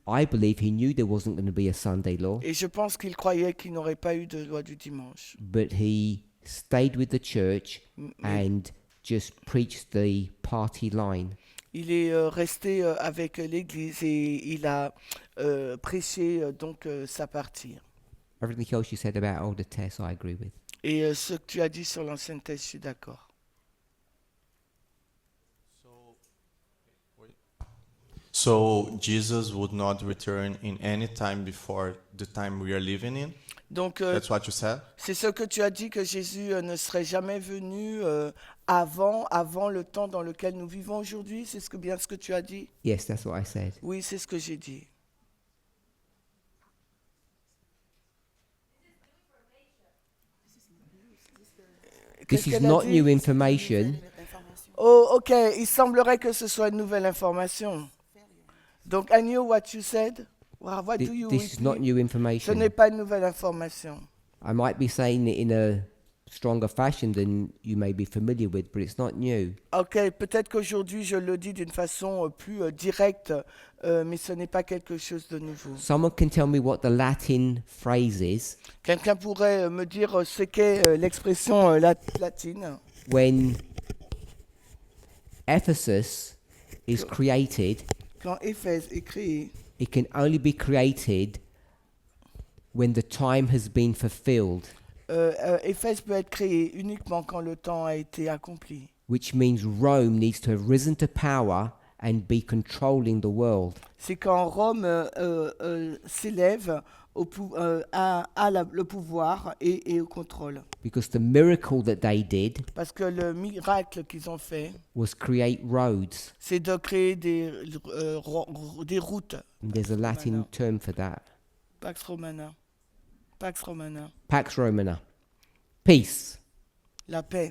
Speaker 2: I believe he knew there wasn't going to be a Sunday law,
Speaker 5: Et je pense qu'il croyait qu'il n'aurait pas eu de loi du dimanche.
Speaker 2: but he stayed with the church
Speaker 5: Mais
Speaker 2: and just preached the party line.
Speaker 5: il est resté avec l'Église et il a prêché donc sa partie.
Speaker 2: Everything else you said about older Tess, I agree with.
Speaker 5: Et ce que tu as dit sur l'ancienne thèse, je suis d'accord.
Speaker 6: So Jesus would not return in any time before the time we are living in.
Speaker 5: Donc,
Speaker 6: That's what you said.
Speaker 5: c'est ce que tu as dit, que Jésus ne serait jamais venu avant le temps dans lequel nous vivons aujourd'hui. C'est bien ce que tu as dit?
Speaker 2: Yes, that's what I said.
Speaker 5: Oui, c'est ce que j'ai dit.
Speaker 2: This
Speaker 5: Qu'est-ce
Speaker 2: is
Speaker 5: qu'elle a
Speaker 2: not
Speaker 5: dit?
Speaker 2: new information.
Speaker 5: Oh, ok. Il semblerait que ce soit une nouvelle information. Donc, I knew what you said. What do you
Speaker 2: This is not
Speaker 5: repeat?
Speaker 2: new
Speaker 5: Ce
Speaker 2: information.
Speaker 5: n'est pas une nouvelle information.
Speaker 2: I might be saying it in a stronger fashion than you may be familiar with, but it's not new.
Speaker 5: Ok, peut-être qu'aujourd'hui je le dis d'une façon plus directe, mais ce n'est pas quelque chose de nouveau.
Speaker 2: Someone can tell me what the Latin phrase is
Speaker 5: Quelqu'un pourrait me dire ce qu'est l'expression latine.
Speaker 2: when Ephesus is created.
Speaker 5: Quand Éphèse est créé,
Speaker 2: It can only be created when the time has been fulfilled,
Speaker 5: Éphèse peut être créé uniquement quand le temps a été accompli.
Speaker 2: which means Rome needs to have risen to power and be controlling the world.
Speaker 5: C'est quand Rome s'élève le pouvoir et au contrôle.
Speaker 2: Because the miracle that they did
Speaker 5: Parce que le miracle qu'ils ont fait,
Speaker 2: was create roads.
Speaker 5: c'est de créer des routes.
Speaker 2: And there's a Latin
Speaker 5: Romana.
Speaker 2: term for that.
Speaker 5: Pax Romana. Pax Romana.
Speaker 2: Pax Romana. Peace.
Speaker 5: La paix.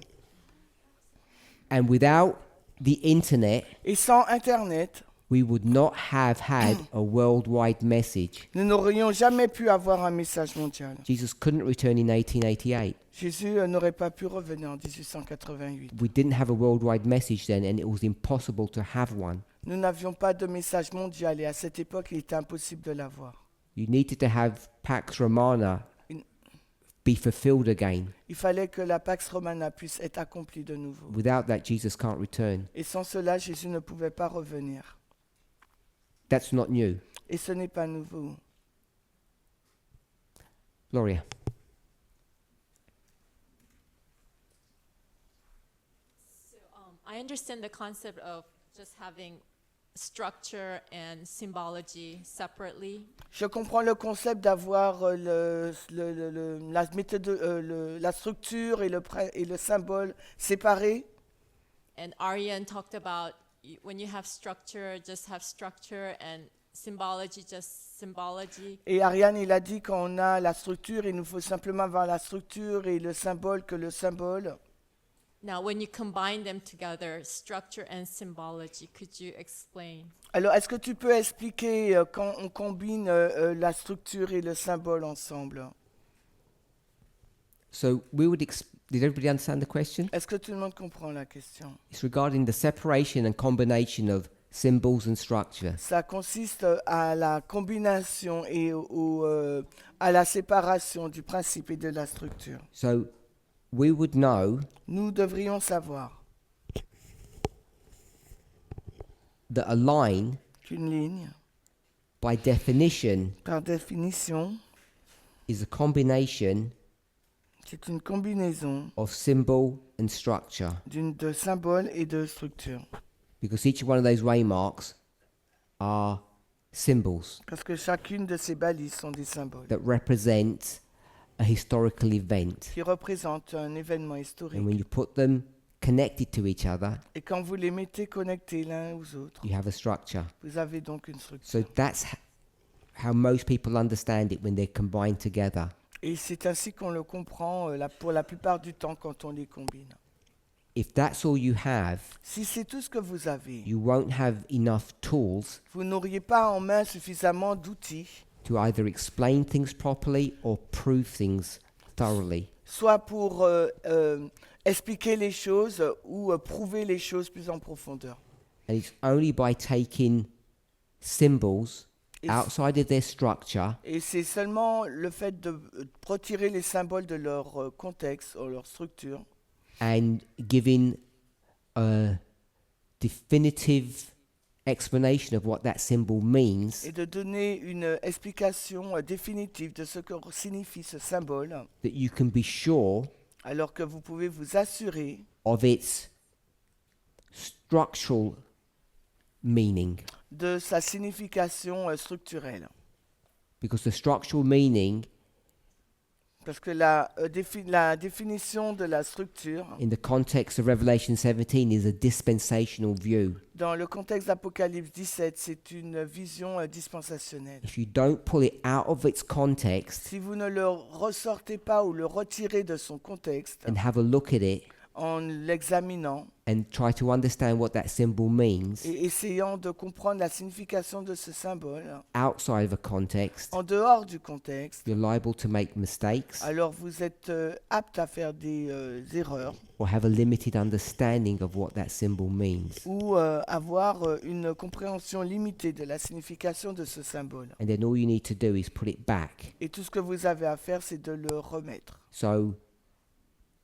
Speaker 2: And without the internet,
Speaker 5: Et sans Internet,
Speaker 2: we would not have had a worldwide message.
Speaker 5: nous n'aurions jamais pu avoir un message mondial.
Speaker 2: Jesus couldn't return in 1888.
Speaker 5: Jésus n'aurait pas pu revenir en 1888.
Speaker 2: We didn't have a worldwide message then, and it was impossible to have one.
Speaker 5: Nous n'avions pas de message mondial et à cette époque, il était impossible de l'avoir.
Speaker 2: You needed to have Pax Romana be fulfilled again.
Speaker 5: Il fallait que la Pax Romana puisse être accomplie de nouveau.
Speaker 2: Without that, Jesus can't return.
Speaker 5: Et sans cela, Jésus ne pouvait pas revenir.
Speaker 2: That's not new.
Speaker 5: Et ce n'est pas nouveau.
Speaker 2: Gloria.
Speaker 7: I understand the concept of just having structure and symbology separately.
Speaker 5: Je comprends le concept d'avoir la méthode, la structure et le symbole séparés.
Speaker 7: And Aryan talked about when you have structure, just have structure, and symbology, just symbology.
Speaker 5: Et Ariane, il a dit quand on a la structure, il nous faut simplement avoir la structure et le symbole que le symbole.
Speaker 7: Now, when you combine them together, structure and symbology, could you explain?
Speaker 5: Alors, est-ce que tu peux expliquer quand on combine la structure et le symbole ensemble?
Speaker 2: So we would. Did everybody understand the question?
Speaker 5: Est-ce que tout le monde comprend la question?
Speaker 2: It's regarding the separation and combination of symbols and structure.
Speaker 5: Ça consiste à la combination et à la séparation du principe et de la structure.
Speaker 2: So we would know
Speaker 5: Nous devrions savoir
Speaker 2: that a line,
Speaker 5: qu'une ligne,
Speaker 2: by definition,
Speaker 5: par définition,
Speaker 2: is a combination
Speaker 5: c'est une combinaison
Speaker 2: of symbol and structure,
Speaker 5: de symboles et de structures.
Speaker 2: because each one of those waymarks are symbols
Speaker 5: Parce que chacune de ces balises sont des symboles
Speaker 2: that represent a historical event.
Speaker 5: qui représentent un événement
Speaker 2: And when
Speaker 5: historique.
Speaker 2: you put them connected to each other,
Speaker 5: Et quand vous les mettez connectés l'un aux autres,
Speaker 2: you have a structure.
Speaker 5: vous avez donc une
Speaker 2: So
Speaker 5: structure.
Speaker 2: that's how most people understand it when they're combined together.
Speaker 5: Et c'est ainsi qu'on le comprend pour la plupart du temps quand on les combine.
Speaker 2: If that's all you have,
Speaker 5: Si c'est tout ce que vous avez,
Speaker 2: you won't have enough tools
Speaker 5: vous n'auriez pas en main suffisamment d'outils,
Speaker 2: to either explain things properly or prove things thoroughly.
Speaker 5: soit pour expliquer les choses ou prouver les choses plus en profondeur.
Speaker 2: And it's only by taking symbols
Speaker 5: Et,
Speaker 2: outside of their structure
Speaker 5: et c'est seulement le fait de retirer les symboles de leur contexte ou leur structure
Speaker 2: and giving a definitive explanation of what that symbol means
Speaker 5: et de donner une explication définitive de ce que signifie ce symbole,
Speaker 2: that you can be sure
Speaker 5: alors que vous pouvez vous assurer
Speaker 2: of its structural meaning,
Speaker 5: de sa signification structurelle.
Speaker 2: because the structural meaning
Speaker 5: Parce que la définition de la structure,
Speaker 2: in the context of Revelation 17 is a dispensational view.
Speaker 5: dans le contexte d'Apocalypse 17, c'est une vision dispensationnelle.
Speaker 2: If you don't pull it out of its context
Speaker 5: Si vous ne le ressortez pas ou le retirez de son contexte
Speaker 2: and have a look at it,
Speaker 5: en l'examinant
Speaker 2: and try to understand what that symbol means
Speaker 5: et essayant de comprendre la signification de ce symbole
Speaker 2: outside of a context,
Speaker 5: en dehors du contexte,
Speaker 2: you're liable to make mistakes
Speaker 5: alors vous êtes apte à faire des erreurs
Speaker 2: or have a limited understanding of what that symbol means.
Speaker 5: ou avoir une compréhension limitée de la signification de ce symbole.
Speaker 2: And then all you need to do is put it back.
Speaker 5: Et tout ce que vous avez à faire, c'est de le remettre.
Speaker 2: So,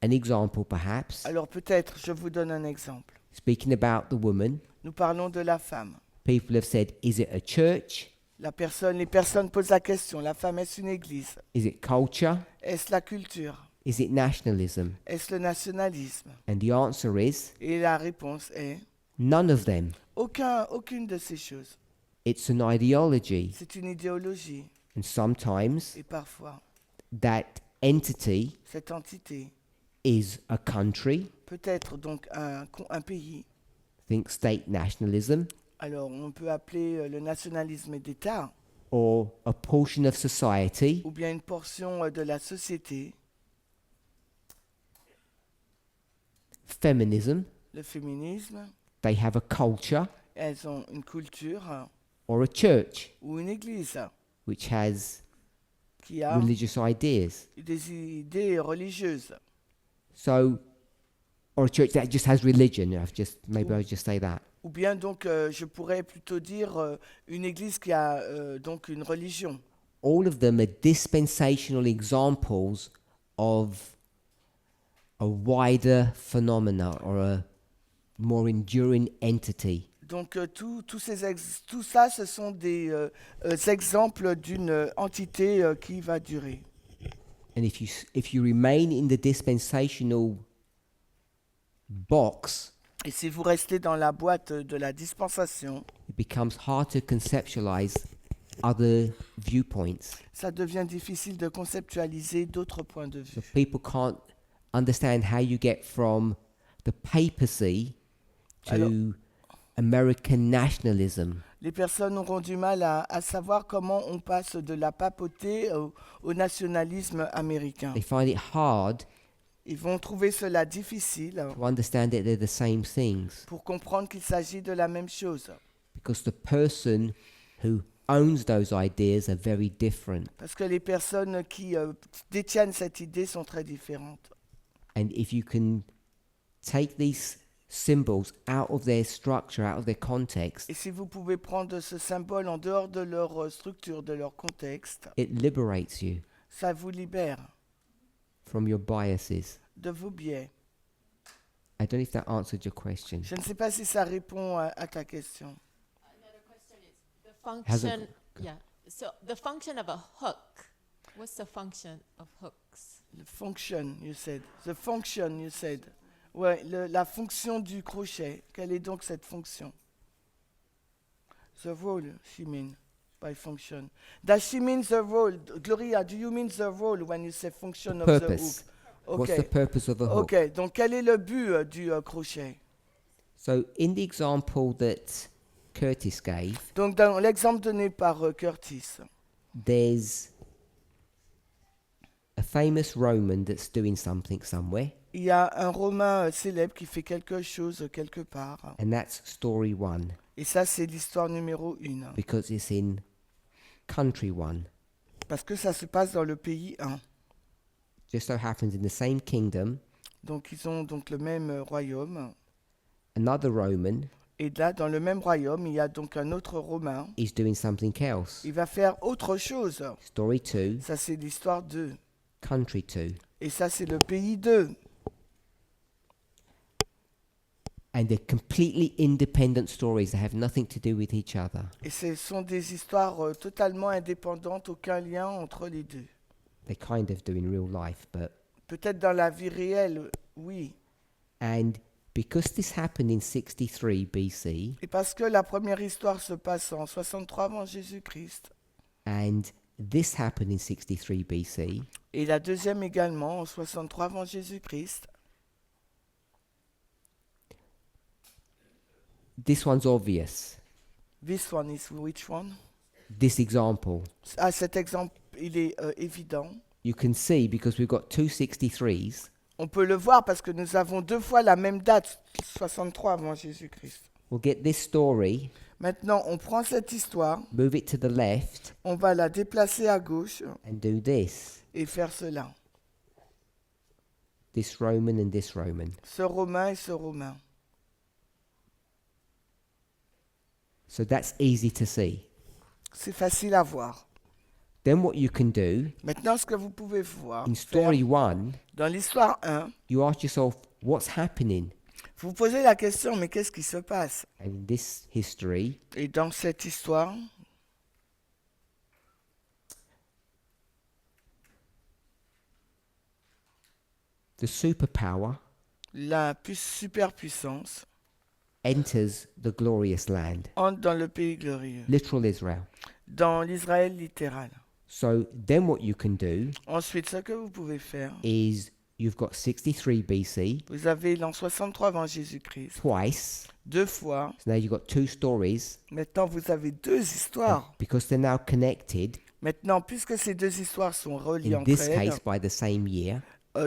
Speaker 2: an example perhaps,
Speaker 5: Alors peut-être, je vous donne un exemple.
Speaker 2: speaking about the woman,
Speaker 5: Nous parlons de la femme.
Speaker 2: people have said, is it a church?
Speaker 5: Les personnes posent la question, la femme, est-ce une église?
Speaker 2: Is it culture?
Speaker 5: Est-ce la culture?
Speaker 2: Is it nationalism?
Speaker 5: Est-ce le nationalisme?
Speaker 2: And the answer is
Speaker 5: Et la réponse est
Speaker 2: none of them.
Speaker 5: aucune de ces choses.
Speaker 2: It's an ideology.
Speaker 5: C'est une idéologie.
Speaker 2: And sometimes
Speaker 5: Et parfois,
Speaker 2: that entity
Speaker 5: cette entité
Speaker 2: is a country,
Speaker 5: peut être donc un pays.
Speaker 2: think state nationalism,
Speaker 5: Alors on peut appeler le nationalisme d'État
Speaker 2: or a portion of society,
Speaker 5: ou bien une portion de la société,
Speaker 2: feminism,
Speaker 5: le féminisme.
Speaker 2: they have a culture,
Speaker 5: Elles ont une culture
Speaker 2: or a church,
Speaker 5: ou une église
Speaker 2: which has
Speaker 5: qui a
Speaker 2: religious ideas.
Speaker 5: des idées religieuses.
Speaker 2: So, or a church that just has religion. I'll just say that.
Speaker 5: Ou bien donc, je pourrais plutôt dire une église qui a donc une religion.
Speaker 2: All of them are dispensational examples of a wider phenomena or a more enduring entity.
Speaker 5: Donc tout ça, ce sont des exemples d'une entité qui va durer.
Speaker 2: And if you remain in the dispensational box,
Speaker 5: Et si vous restez dans la boîte de la dispensation,
Speaker 2: it becomes hard to conceptualize other viewpoints.
Speaker 5: ça devient difficile de conceptualiser d'autres points de
Speaker 2: So
Speaker 5: vue.
Speaker 2: people can't understand how you get from the papacy to
Speaker 5: Alors-
Speaker 2: American nationalism.
Speaker 5: Les personnes auront du mal à savoir comment on passe de la papauté au nationalisme américain.
Speaker 2: They find it hard
Speaker 5: Ils vont trouver cela difficile
Speaker 2: to understand that they're the same things
Speaker 5: pour comprendre qu'il s'agit de la même chose.
Speaker 2: because the person who owns those ideas are very different.
Speaker 5: Parce que les personnes qui détiennent cette idée sont très différentes.
Speaker 2: And if you can take these symbols out of their structure, out of their context,
Speaker 5: Et si vous pouvez prendre ce symbole en dehors de leur structure, de leur contexte,
Speaker 2: it liberates you
Speaker 5: ça vous libère
Speaker 2: from your biases.
Speaker 5: de vos biais.
Speaker 2: I don't know if that answered your question.
Speaker 5: Je ne sais pas si ça répond à ta question.
Speaker 7: Another question is the
Speaker 2: Hasn't-
Speaker 7: function. Yeah. So the function of a hook. What's the function of hooks?
Speaker 5: The function, you said. The function, you said. Ouais, la fonction du crochet. Quelle est donc cette fonction? The role, she mean, by function. Does she mean the role? Gloria, do you mean the role when you say function of the
Speaker 2: Purpose.
Speaker 5: hook?
Speaker 2: What's the purpose of a hook?
Speaker 5: Ok, donc quel est le but du crochet?
Speaker 2: So, in the example that Curtis gave,
Speaker 5: Donc dans l'exemple donné par Curtis,
Speaker 2: there's a famous Roman that's doing something somewhere,
Speaker 5: il y a un Romain célèbre qui fait quelque chose quelque part.
Speaker 2: and that's story one
Speaker 5: Et ça, c'est l'histoire numéro 1.
Speaker 2: because it's in country one.
Speaker 5: Parce que ça se passe dans le pays 1.
Speaker 2: Just so happens in the same kingdom,
Speaker 5: Donc ils ont donc le même royaume.
Speaker 2: another Roman
Speaker 5: Et là, dans le même royaume, il y a donc un autre Romain.
Speaker 2: is doing something else.
Speaker 5: Il va faire autre chose.
Speaker 2: Story two,
Speaker 5: Ça, c'est l'histoire 2.
Speaker 2: country two.
Speaker 5: Et ça, c'est le pays 2.
Speaker 2: And they're completely independent stories. They have nothing to do with each other.
Speaker 5: Et ce sont des histoires totalement indépendantes, aucun lien entre les deux.
Speaker 2: They kind of do in real life, but
Speaker 5: Peut-être dans la vie réelle, oui.
Speaker 2: and because this happened in 63 BC,
Speaker 5: Et parce que la première histoire se passe en 63 avant Jésus-Christ,
Speaker 2: and this happened in 63 BC,
Speaker 5: et la deuxième également en 63 avant Jésus-Christ,
Speaker 2: this one's obvious.
Speaker 5: this one is which one?
Speaker 2: This example,
Speaker 5: Ah, cet exemple, il est évident.
Speaker 2: you can see because we've got two 63s,
Speaker 5: On peut le voir parce que nous avons 2 fois la même date, 63 avant Jésus-Christ.
Speaker 2: We'll get this story,
Speaker 5: Maintenant, on prend cette histoire,
Speaker 2: move it to the left,
Speaker 5: on va la déplacer à gauche
Speaker 2: and do this.
Speaker 5: et faire cela.
Speaker 2: This Roman and this Roman.
Speaker 5: Ce Romain et ce Romain.
Speaker 2: So that's easy to see.
Speaker 5: C'est facile à voir.
Speaker 2: Then what you can do,
Speaker 5: Maintenant, ce que vous pouvez voir,
Speaker 2: in
Speaker 5: faire,
Speaker 2: story 1,
Speaker 5: dans l'histoire 1,
Speaker 2: you ask yourself, what's happening?
Speaker 5: vous vous posez la question, mais qu'est-ce qui se passe?
Speaker 2: And in this history,
Speaker 5: Et dans cette histoire,
Speaker 2: the superpower
Speaker 5: la superpuissance
Speaker 2: enters the glorious land,
Speaker 5: entre dans le pays glorieux,
Speaker 2: literal Israel.
Speaker 5: dans l'Israël littéral.
Speaker 2: So then what you can do
Speaker 5: Ensuite, ce que vous pouvez faire,
Speaker 2: is you've got 63 BC
Speaker 5: vous avez l'an 63 avant Jésus-Christ,
Speaker 2: twice.
Speaker 5: 2 fois.
Speaker 2: So now you've got 2 stories.
Speaker 5: Maintenant, vous avez 2 histoires.
Speaker 2: Because they're now connected,
Speaker 5: Maintenant, puisque ces 2 histoires sont reliées
Speaker 2: in
Speaker 5: entre
Speaker 2: this
Speaker 5: elles,
Speaker 2: case by the same year,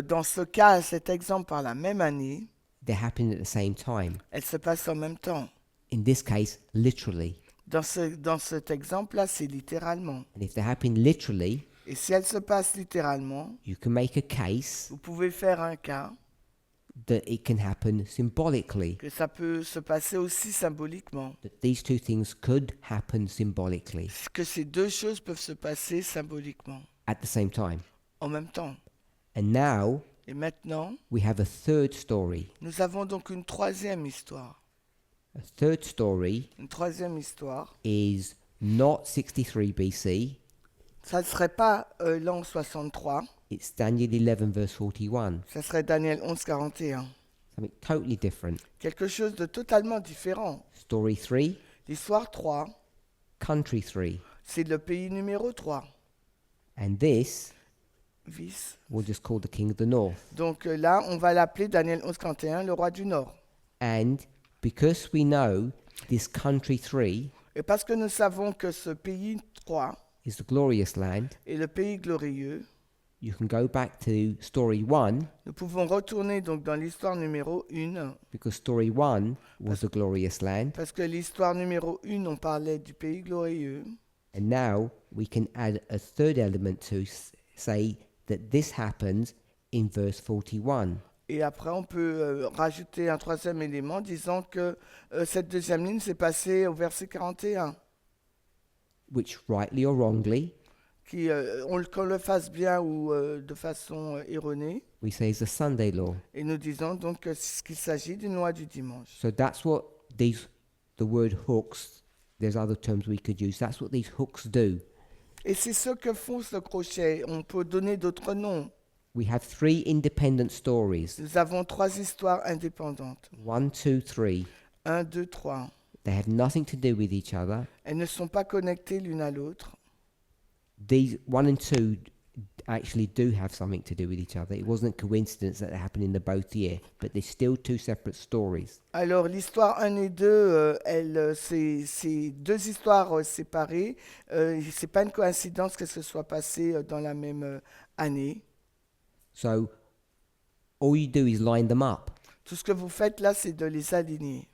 Speaker 5: dans ce cas, cet exemple par la même année,
Speaker 2: they're happening at the same time.
Speaker 5: elles se passent en même temps.
Speaker 2: In this case, literally.
Speaker 5: Dans cet exemple-là, c'est littéralement.
Speaker 2: And if they're happening literally,
Speaker 5: Et si elles se passent littéralement,
Speaker 2: you can make a case
Speaker 5: vous pouvez faire un cas
Speaker 2: that it can happen symbolically,
Speaker 5: que ça peut se passer aussi symboliquement.
Speaker 2: that these two things could happen symbolically
Speaker 5: Que ces 2 choses peuvent se passer symboliquement,
Speaker 2: at the same time.
Speaker 5: en même temps.
Speaker 2: And now
Speaker 5: Et maintenant,
Speaker 2: we have a third story.
Speaker 5: nous avons donc une 3e histoire.
Speaker 2: A third story
Speaker 5: Une 3e histoire.
Speaker 2: is not 63 BC,
Speaker 5: Ça ne serait pas l'an 63,
Speaker 2: it's Daniel 11, verse 41.
Speaker 5: ça serait Daniel 11, 41.
Speaker 2: Something totally different.
Speaker 5: Quelque chose de totalement différent.
Speaker 2: Story 3,
Speaker 5: L'histoire 3,
Speaker 2: country 3.
Speaker 5: c'est le pays numéro 3.
Speaker 2: And this
Speaker 5: Vice.
Speaker 2: we'll just call the king of the north.
Speaker 5: Donc là, on va l'appeler Daniel 11, 41, le roi du Nord.
Speaker 2: And because we know this country 3
Speaker 5: Et parce que nous savons que ce pays 3
Speaker 2: is the glorious land,
Speaker 5: est le pays glorieux,
Speaker 2: you can go back to story 1
Speaker 5: nous pouvons retourner donc dans l'histoire numéro 1,
Speaker 2: because story 1 was the glorious land.
Speaker 5: parce que l'histoire numéro 1, on parlait du pays glorieux.
Speaker 2: And now we can add a third element to say that this happens in verse 41.
Speaker 5: Et après, on peut rajouter un 3e élément disant que cette 2e ligne s'est passée au verset 41.
Speaker 2: Which, rightly or wrongly,
Speaker 5: Qu'on le fasse bien ou de façon erronée.
Speaker 2: we say is a Sunday law.
Speaker 5: Et nous disons donc qu'il s'agit d'une loi du dimanche.
Speaker 2: So that's what the word hooks, there's other terms we could use, that's what these hooks do.
Speaker 5: Et c'est ce que font ce crochet. On peut donner d'autres noms.
Speaker 2: We have 3 independent stories.
Speaker 5: Nous avons 3 histoires indépendantes.
Speaker 2: 1, 2, 3.
Speaker 5: 1, 2, 3.
Speaker 2: They have nothing to do with each other.
Speaker 5: Elles ne sont pas connectées l'une à l'autre.
Speaker 2: These 1 and 2 actually do have something to do with each other. It wasn't a coincidence that they happened in the both year, but they're still 2 separate stories.
Speaker 5: Alors, l'histoire 1 et 2, c'est 2 histoires séparées. C'est pas une coïncidence que ce soit passé dans la même année.
Speaker 2: So all you do is line them up.
Speaker 5: Tout ce que vous faites là, c'est de les aligner.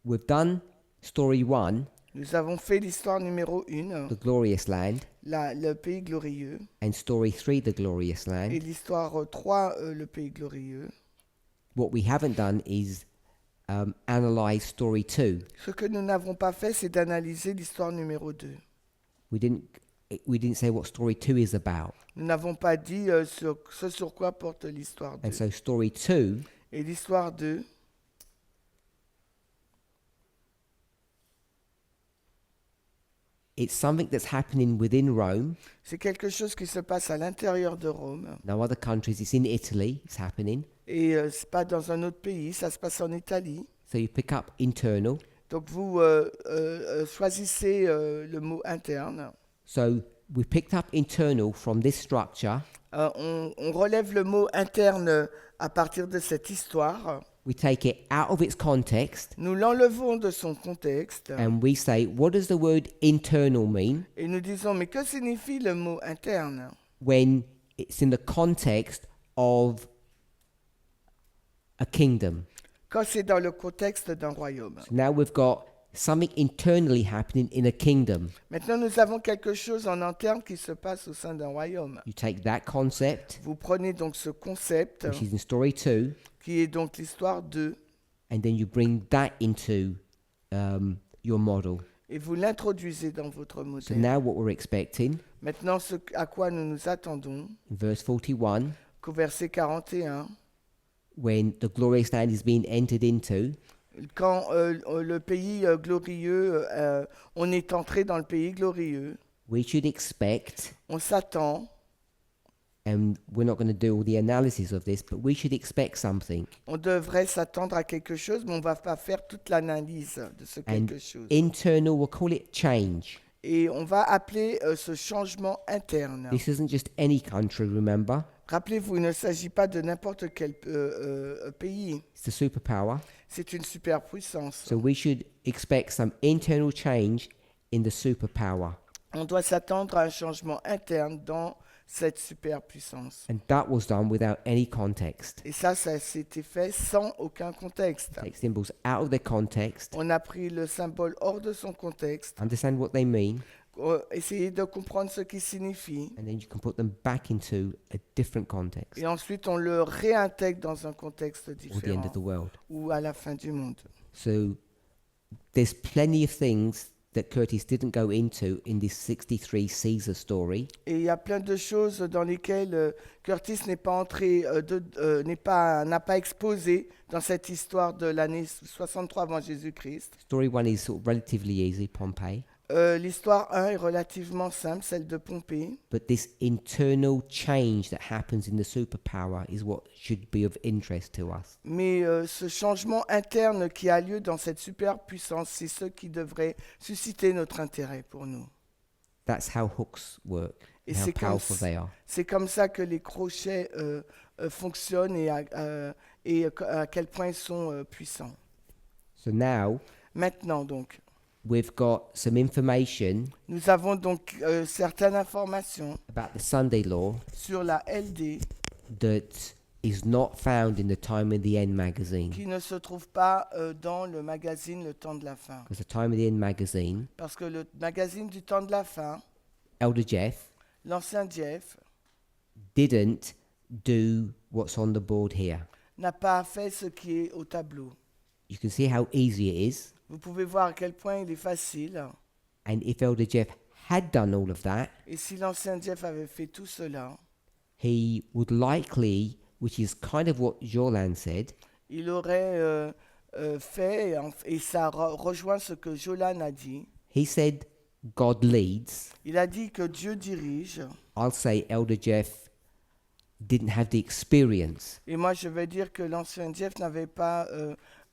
Speaker 2: We've done story 1,
Speaker 5: Nous avons fait l'histoire numéro 1,
Speaker 2: the glorious land,
Speaker 5: le pays glorieux,
Speaker 2: and story 3, the glorious
Speaker 5: et
Speaker 2: land.
Speaker 5: l'histoire 3, le pays glorieux.
Speaker 2: What we haven't done is analyze story 2.
Speaker 5: Ce que nous n'avons pas fait, c'est d'analyser l'histoire numéro 2.
Speaker 2: We didn't say what story 2 is about.
Speaker 5: Nous n'avons pas dit ce sur quoi porte l'histoire 2.
Speaker 2: And so story 2
Speaker 5: Et l'histoire 2,
Speaker 2: it's something that's happening within Rome.
Speaker 5: c'est quelque chose qui se passe à l'intérieur de Rome.
Speaker 2: No other countries. It's in Italy. It's happening.
Speaker 5: Et c'est pas dans un autre pays, ça se passe en Italie.
Speaker 2: So you pick up internal.
Speaker 5: Donc vous choisissez le mot interne.
Speaker 2: So we picked up internal from this structure.
Speaker 5: On relève le mot interne à partir de cette histoire.
Speaker 2: We take it out of its context
Speaker 5: Nous l'enlevons de son contexte
Speaker 2: and we say, what does the word internal mean
Speaker 5: et nous disons, mais que signifie le mot interne
Speaker 2: when it's in the context of a kingdom.
Speaker 5: Quand c'est dans le contexte d'un royaume.
Speaker 2: So now we've got something internally happening in a kingdom.
Speaker 5: Maintenant, nous avons quelque chose en interne qui se passe au sein d'un royaume.
Speaker 2: You take that concept,
Speaker 5: Vous prenez donc ce concept,
Speaker 2: which is in story 2,
Speaker 5: qui est donc l'histoire 2,
Speaker 2: and then you bring that into your model.
Speaker 5: et vous l'introduisez dans votre
Speaker 2: So
Speaker 5: modèle.
Speaker 2: now what we're expecting,
Speaker 5: Maintenant, ce à quoi nous nous attendons,
Speaker 2: in verse 41,
Speaker 5: qu'au verset 41,
Speaker 2: when the glorious land is being entered into,
Speaker 5: quand le pays glorieux, on est entré dans le pays glorieux,
Speaker 2: we should expect,
Speaker 5: on s'attend,
Speaker 2: and we're not going to do all the analysis of this, but we should expect something.
Speaker 5: on devrait s'attendre à quelque chose, mais on ne va pas faire toute l'analyse de ce
Speaker 2: And
Speaker 5: quelque chose.
Speaker 2: internal, we'll call it change.
Speaker 5: Et on va appeler ce changement interne.
Speaker 2: This isn't just any country, remember?
Speaker 5: Rappelez-vous, il ne s'agit pas de n'importe quel pays.
Speaker 2: It's the superpower.
Speaker 5: C'est une superpuissance.
Speaker 2: So we should expect some internal change in the superpower.
Speaker 5: On doit s'attendre à un changement interne dans cette superpuissance.
Speaker 2: And that was done without any context.
Speaker 5: Et ça s'était fait sans aucun contexte.
Speaker 2: Take symbols out of their context,
Speaker 5: On a pris le symbole hors de son contexte,
Speaker 2: understand what they mean,
Speaker 5: essayé de comprendre ce qu'il signifie,
Speaker 2: and then you can put them back into a different context
Speaker 5: et ensuite on le réintègre dans un contexte
Speaker 2: or the end
Speaker 5: différent
Speaker 2: of the world.
Speaker 5: ou à la fin du monde.
Speaker 2: So there's plenty of things that Curtis didn't go into in this 63 Caesar story,
Speaker 5: Et il y a plein de choses dans lesquelles Curtis n'est pas entré, n'a pas exposé dans cette histoire de l'année 63 avant Jésus-Christ.
Speaker 2: Story 1 is sort of relatively easy, Pompeii,
Speaker 5: L'histoire 1 est relativement simple, celle de Pompée.
Speaker 2: but this internal change that happens in the superpower is what should be of interest to us.
Speaker 5: Mais ce changement interne qui a lieu dans cette superpuissance, c'est ce qui devrait susciter notre intérêt pour nous.
Speaker 2: That's how hooks work,
Speaker 5: Et
Speaker 2: and how
Speaker 5: c'est comme,
Speaker 2: powerful they are.
Speaker 5: c'est comme ça que les crochets fonctionnent et à quel point ils sont puissants.
Speaker 2: So now
Speaker 5: Maintenant donc,
Speaker 2: we've got some information
Speaker 5: nous avons donc certaines informations
Speaker 2: about the Sunday law
Speaker 5: sur la LD
Speaker 2: that is not found in the Time of the End magazine.
Speaker 5: qui ne se trouvent pas dans le magazine Le Temps de la Fin.
Speaker 2: Because the Time of the End magazine,
Speaker 5: Parce que le magazine du Temps de la Fin,
Speaker 2: Elder Jeff
Speaker 5: l'ancien Jeff,
Speaker 2: didn't do what's on the board here.
Speaker 5: n'a pas fait ce qui est au tableau.
Speaker 2: You can see how easy it is.
Speaker 5: Vous pouvez voir à quel point il est facile.
Speaker 2: And if Elder Jeff had done all of that,
Speaker 5: Et si l'ancien Jeff avait fait tout cela,
Speaker 2: he would likely, which is kind of what Jolan said,
Speaker 5: il aurait fait, et ça rejoint ce que Jolan a dit.
Speaker 2: he said God leads.
Speaker 5: Il a dit que Dieu dirige.
Speaker 2: I'll say Elder Jeff didn't have the experience.
Speaker 5: Et moi, je vais dire que l'ancien Jeff n'avait pas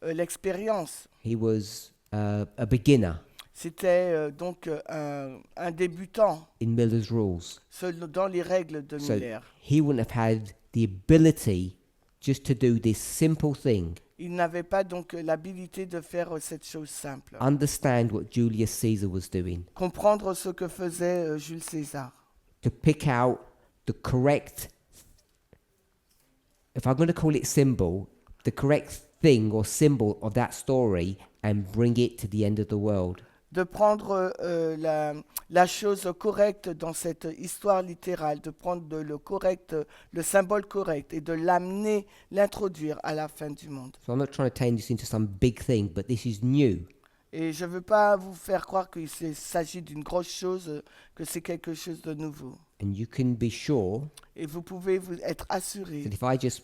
Speaker 5: l'expérience.
Speaker 2: He was a beginner
Speaker 5: C'était donc un débutant
Speaker 2: in Miller's rules.
Speaker 5: dans les règles de
Speaker 2: So
Speaker 5: Miller.
Speaker 2: he wouldn't have had the ability just to do this simple thing.
Speaker 5: Il n'avait pas donc l'habilité de faire cette chose simple.
Speaker 2: Understand what Julius Caesar was doing.
Speaker 5: Comprendre ce que faisait Jules César.
Speaker 2: To pick out the correct, if I'm going to call it symbol, the correct thing or symbol of that story and bring it to the end of the world.
Speaker 5: De prendre la chose correcte dans cette histoire littérale, de prendre le symbole correct et de l'amener, l'introduire à la fin du monde.
Speaker 2: So I'm not trying to turn this into some big thing, but this is new.
Speaker 5: Et je ne veux pas vous faire croire qu'il s'agit d'une grosse chose, que c'est quelque chose de nouveau.
Speaker 2: And you can be sure
Speaker 5: Et vous pouvez vous être assuré
Speaker 2: that if I just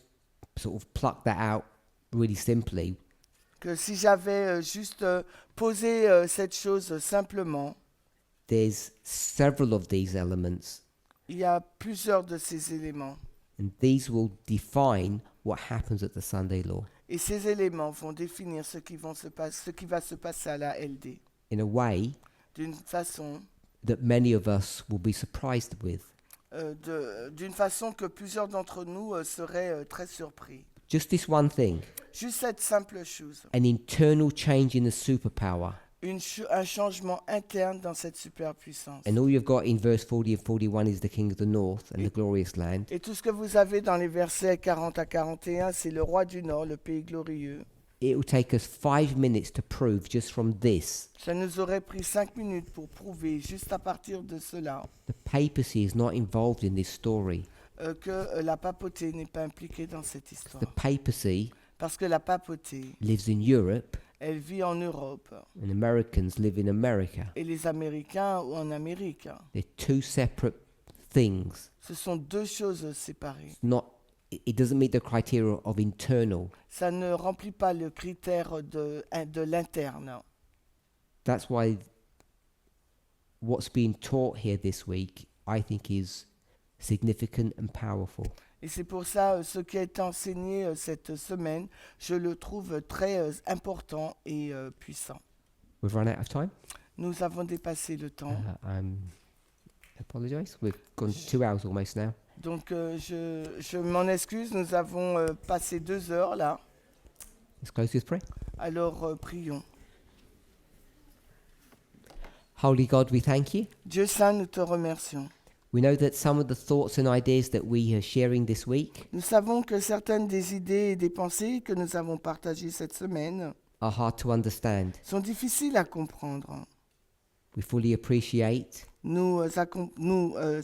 Speaker 2: sort of pluck that out really simply,
Speaker 5: que si j'avais juste posé cette chose simplement,
Speaker 2: there's several of these elements,
Speaker 5: il y a plusieurs de ces éléments.
Speaker 2: and these will define what happens at the Sunday law
Speaker 5: Et ces éléments vont définir ce qui va se passer à la LD.
Speaker 2: in a way
Speaker 5: D'une façon,
Speaker 2: that many of us will be surprised with.
Speaker 5: d'une façon que plusieurs d'entre nous seraient très surpris.
Speaker 2: Just this one thing,
Speaker 5: Juste cette simple chose,
Speaker 2: an internal change in the superpower.
Speaker 5: un changement interne dans cette superpuissance.
Speaker 2: And all you've got in verse 40 and 41 is the king of the north and the glorious land.
Speaker 5: Et tout ce que vous avez dans les versets 40 à 41, c'est le roi du Nord, le pays glorieux.
Speaker 2: It will take us 5 minutes to prove just from this.
Speaker 5: Ça nous aurait pris 5 minutes pour prouver, juste à partir de cela,
Speaker 2: The papacy is not involved in this story.
Speaker 5: que la papauté n'est pas impliquée dans cette
Speaker 2: The
Speaker 5: histoire.
Speaker 2: papacy
Speaker 5: Parce que la papauté,
Speaker 2: lives in Europe
Speaker 5: elle vit en Europe
Speaker 2: and Americans live in America.
Speaker 5: et les Américains ou en Amérique.
Speaker 2: They're two separate things.
Speaker 5: Ce sont deux choses séparées.
Speaker 2: It doesn't meet the criteria of internal.
Speaker 5: Ça ne remplit pas le critère de l'interne.
Speaker 2: That's why what's being taught here this week, I think, is significant and powerful.
Speaker 5: Et c'est pour ça, ce qui a été enseigné cette semaine, je le trouve très important et puissant.
Speaker 2: We've run out of time.
Speaker 5: Nous avons dépassé le temps.
Speaker 2: I apologize. We've gone 2 hours almost now.
Speaker 5: Donc je m'en excuse, nous avons passé 2 heures là.
Speaker 2: Let's close with prayer.
Speaker 5: Alors prions.
Speaker 2: Holy God, we thank you.
Speaker 5: Dieu Saint, nous te remercions.
Speaker 2: We know that some of the thoughts and ideas that we are sharing this week
Speaker 5: Nous savons que certaines des idées et des pensées que nous avons partagées cette semaine
Speaker 2: are hard to understand.
Speaker 5: sont difficiles à comprendre.
Speaker 2: We fully appreciate
Speaker 5: Nous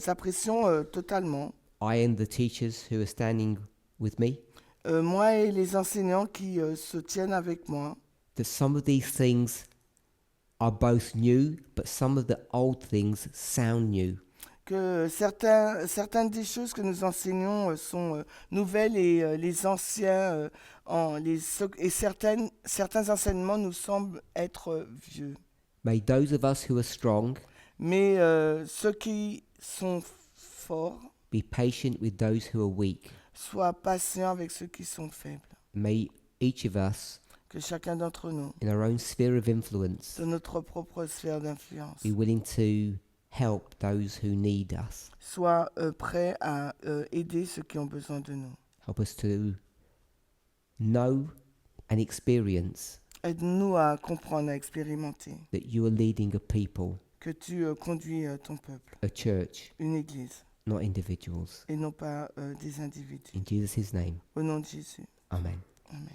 Speaker 5: apprécions totalement,
Speaker 2: I and the teachers who are standing with me,
Speaker 5: moi et les enseignants qui se tiennent avec moi,
Speaker 2: that some of these things are both new, but some of the old things sound new.
Speaker 5: que certaines des choses que nous enseignons sont nouvelles et les anciens et certains enseignements nous semblent être vieux.
Speaker 2: May those of us who are strong
Speaker 5: Mais ceux qui sont forts
Speaker 2: be patient with those who are weak.
Speaker 5: soient patients avec ceux qui sont faibles.
Speaker 2: May each of us,
Speaker 5: Que chacun d'entre nous,
Speaker 2: in our own sphere of influence,
Speaker 5: de notre propre sphère d'influence,
Speaker 2: be willing to help those who need us.
Speaker 5: soit prêt à aider ceux qui ont besoin de nous.
Speaker 2: Help us to know and experience
Speaker 5: Aide-nous à comprendre, à expérimenter
Speaker 2: that you are leading a people,
Speaker 5: que tu conduis ton peuple,
Speaker 2: a church,
Speaker 5: une église,
Speaker 2: not individuals.
Speaker 5: et non pas des individus.
Speaker 2: In Jesus' name,
Speaker 5: Au nom de Jésus.
Speaker 2: amen.
Speaker 5: Amen.